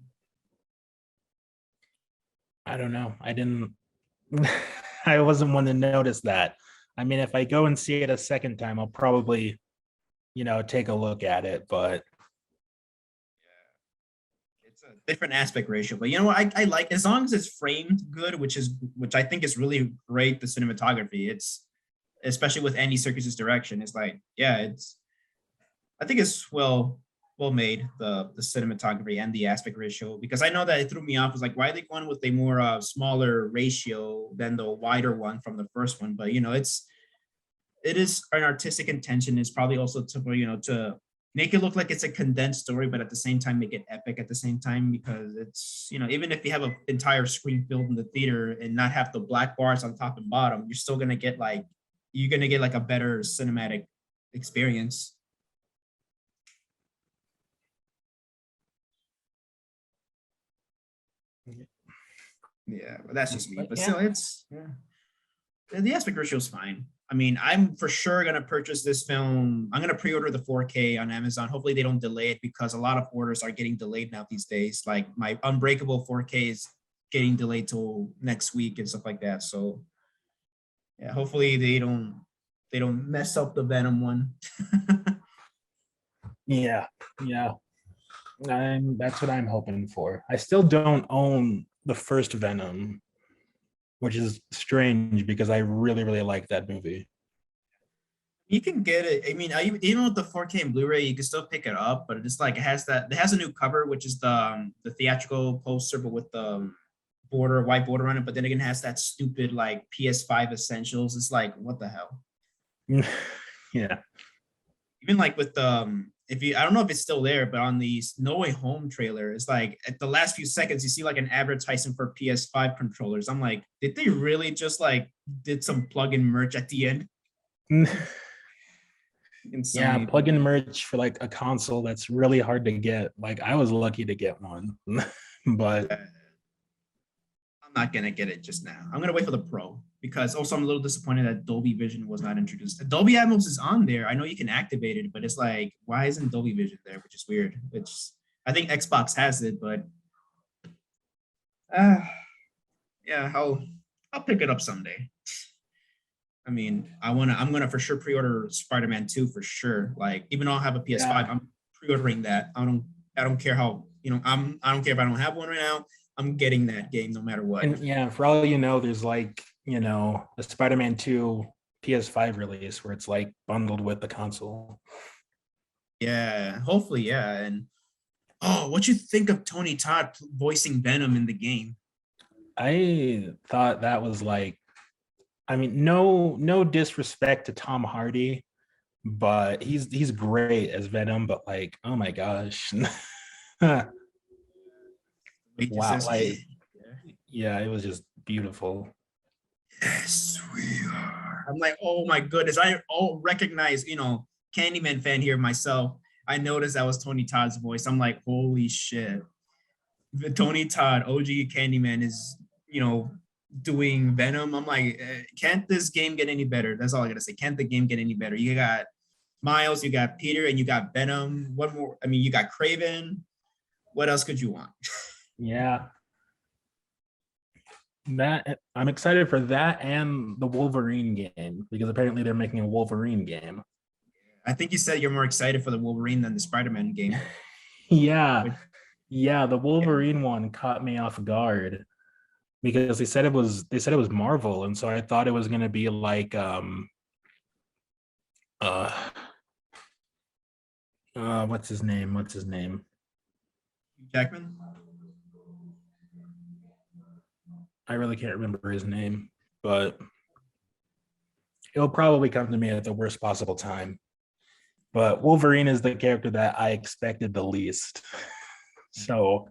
I don't know. I didn't I wasn't one to notice that. I mean, if I go and see it a second time, I'll probably, take a look at it, but It's a different aspect ratio, but you know what? I like as long as it's framed good, which I think is really great. The cinematography, it's especially with Andy Serkis's direction. It's like yeah, I think it's well made, the cinematography and the aspect ratio, because I know that it threw me off. It's like why are they going with a more smaller ratio than the wider one from the first one? But it is an artistic intention. Is probably also to make it look like it's a condensed story, but at the same time make it epic at the same time, because it's even if you have an entire screen filled in the theater and not have the black bars on top and bottom, you're still gonna get like a better cinematic experience. Yeah, but that's just me. But But yeah, still, it's the aspect ratio is fine. I mean, I'm for sure gonna purchase this film. I'm gonna pre-order the 4K on Amazon. Hopefully, they don't delay it because a lot of orders are getting delayed now these days. Like my Unbreakable 4K is getting delayed till next week and stuff like that. So yeah, hopefully they don't mess up the Venom one. yeah, yeah. That's what I'm hoping for. I still don't own the first Venom, which is strange because I really, really like that movie. You can get it. I mean, even with the 4K and Blu-ray, you can still pick it up, but it's like it has a new cover, which is the theatrical poster, but with the white border on it. But then again, it has that stupid like PS5 essentials. It's like, what the hell? Yeah. Even like with the if you, I don't know if it's still there, but on the No Way Home trailer, it's like at the last few seconds, you see like an advertisement for PS5 controllers. I'm like, did they really just like did some plug-in merch at the end? Yeah, Insane. plug-in merch for like a console that's really hard to get. Like I was lucky to get one, but I'm not gonna get it just now. I'm gonna wait for the Pro because also I'm a little disappointed that Dolby Vision was not introduced. Dolby Atmos is on there. I know you can activate it, but it's like, why isn't Dolby Vision there? Which is weird. Which I think Xbox has it, but uh, yeah, I'll pick it up someday. I mean, I'm gonna for sure pre-order Spider-Man 2 for sure. Like, even though I have a PS5, yeah, I'm pre-ordering that. I don't care how, I don't care if I don't have one right now. I'm getting that game no matter what. and yeah, for all you know, there's like the Spider-Man 2 PS5 release where it's like bundled with the console. Yeah, hopefully, yeah. And oh, what you think of Tony Todd voicing Venom in the game? I thought that was like, I mean, no disrespect to Tom Hardy, but he's great as Venom, but like, oh my gosh. He just Wow, says, like yeah, it was just beautiful. yes, we are. I'm like, oh my goodness. I recognize, Candyman fan here myself. I noticed that was Tony Todd's voice. I'm like, holy shit. The Tony Todd, OG Candyman, is, doing Venom. I'm like, can't this game get any better? That's all I gotta say. Can't the game get any better? You got Miles, you got Peter, and you got Venom. What more? I mean, you got Craven. What else could you want? Yeah, that I'm excited for that and the Wolverine game because apparently they're making a Wolverine game. I think you said you're more excited for the Wolverine than the Spider-Man game. Yeah, Which, yeah, the yeah. Wolverine one caught me off guard because they said it was Marvel, and so I thought it was gonna be like uh what's his name? What's his name? Jackman. I really can't remember his name, but it'll probably come to me at the worst possible time. But Wolverine is the character that I expected the least. So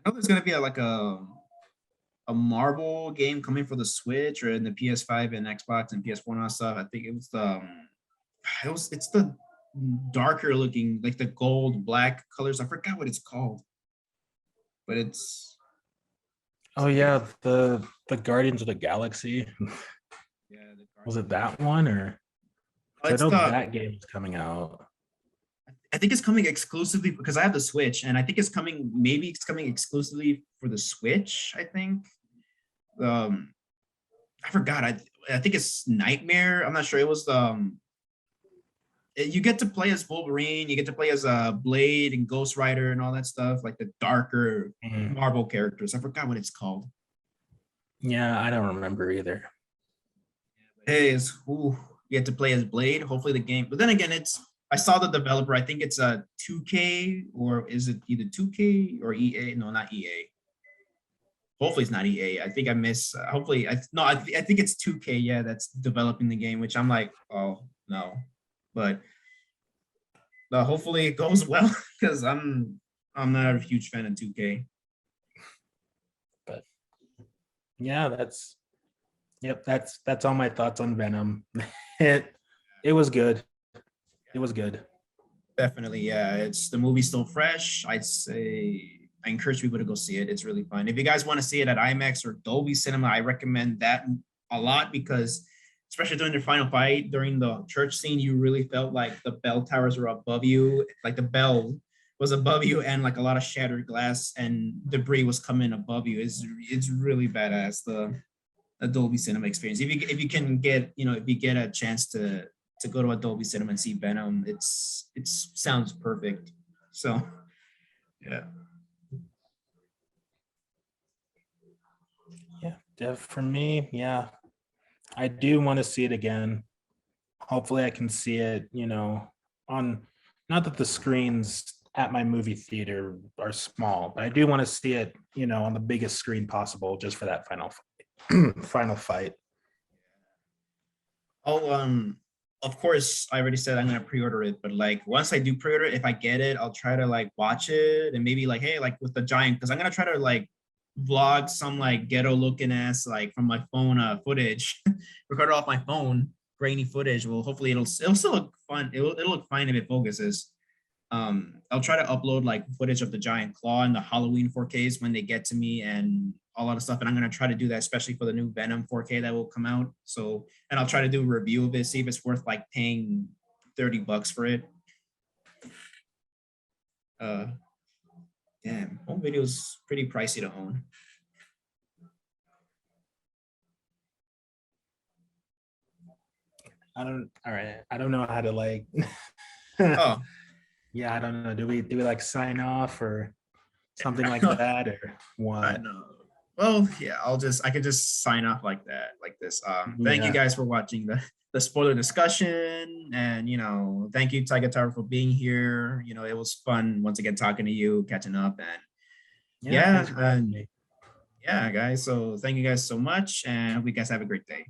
I know there's gonna be a Marvel game coming for the Switch or in the PS5 and Xbox and PS4 and all that stuff. I think it's the darker looking, like the gold black colors. I forgot what it's called, but it's oh yeah, the Guardians of the Galaxy. yeah, the Was it Guardians. that one or Oh, because I it's know the that game is coming out. I think it's coming exclusively because I have the Switch, and I think it's coming. Maybe it's coming exclusively for the Switch. I think. Um, I forgot. I think it's Nightmare. I'm not sure. It was you get to play as Wolverine. You get to play as Blade and Ghost Rider and all that stuff, like the darker Mhm. Marvel characters. I forgot what it's called. Yeah, I don't remember either. Hey, you get to play as Blade. Hopefully the game. But then again, I saw the developer. I think it's a 2K, or is it either 2K or EA? No, not EA. Hopefully it's not EA. I think I miss. Hopefully, I think it's 2K. Yeah, that's developing the game. Which I'm like, oh no, but hopefully it goes well because I'm not a huge fan of 2K. But yeah, that's all my thoughts on Venom. It it was good. It was good. Definitely, yeah. It's the movie's still fresh. I'd say I encourage people to go see it. It's really fun. If you guys want to see it at IMAX or Dolby Cinema, I recommend that a lot because especially during the final fight, during the church scene, you really felt like the bell towers were above you, like the bell was above you, and like a lot of shattered glass and debris was coming above you. It's really badass the Dolby Cinema experience. If you can get if you get a chance to go to a Dolby Cinema and see Venom, it sounds perfect. So yeah. Yeah, for me, yeah, I do want to see it again. Hopefully I can see it, on, not that the screens at my movie theater are small, but I do want to see it, on the biggest screen possible just for that final fight. Final fight. Oh, of course, I already said I'm gonna pre-order it, but like once I do pre-order it, if I get it, I'll try to like watch it and maybe like, hey, like with the giant, because I'm gonna try to like vlog some like ghetto looking ass like from my phone footage, record it off my phone, grainy footage. Well, hopefully it'll still look fun. It'll look fine if it focuses. I'll try to upload like footage of the giant claw and the Halloween 4Ks when they get to me and a lot of stuff. And I'm gonna try to do that, especially for the new Venom 4K that will come out. So, and I'll try to do a review of it, see if it's worth like paying $30 for it. Uh, Damn, home video is pretty pricey to own. All right. I don't know how to like, Oh, yeah, I don't know. Do we like sign off or something like that or I what? know. Well, yeah, I could just sign off like that, like this. Thank you Yeah. guys for watching the spoiler discussion, and thank you Taigataro for being here. It was fun once again talking to you, catching up, and Yeah. yeah, Thanks for having and me. yeah, guys. So thank you guys so much, and hope you guys have a great day.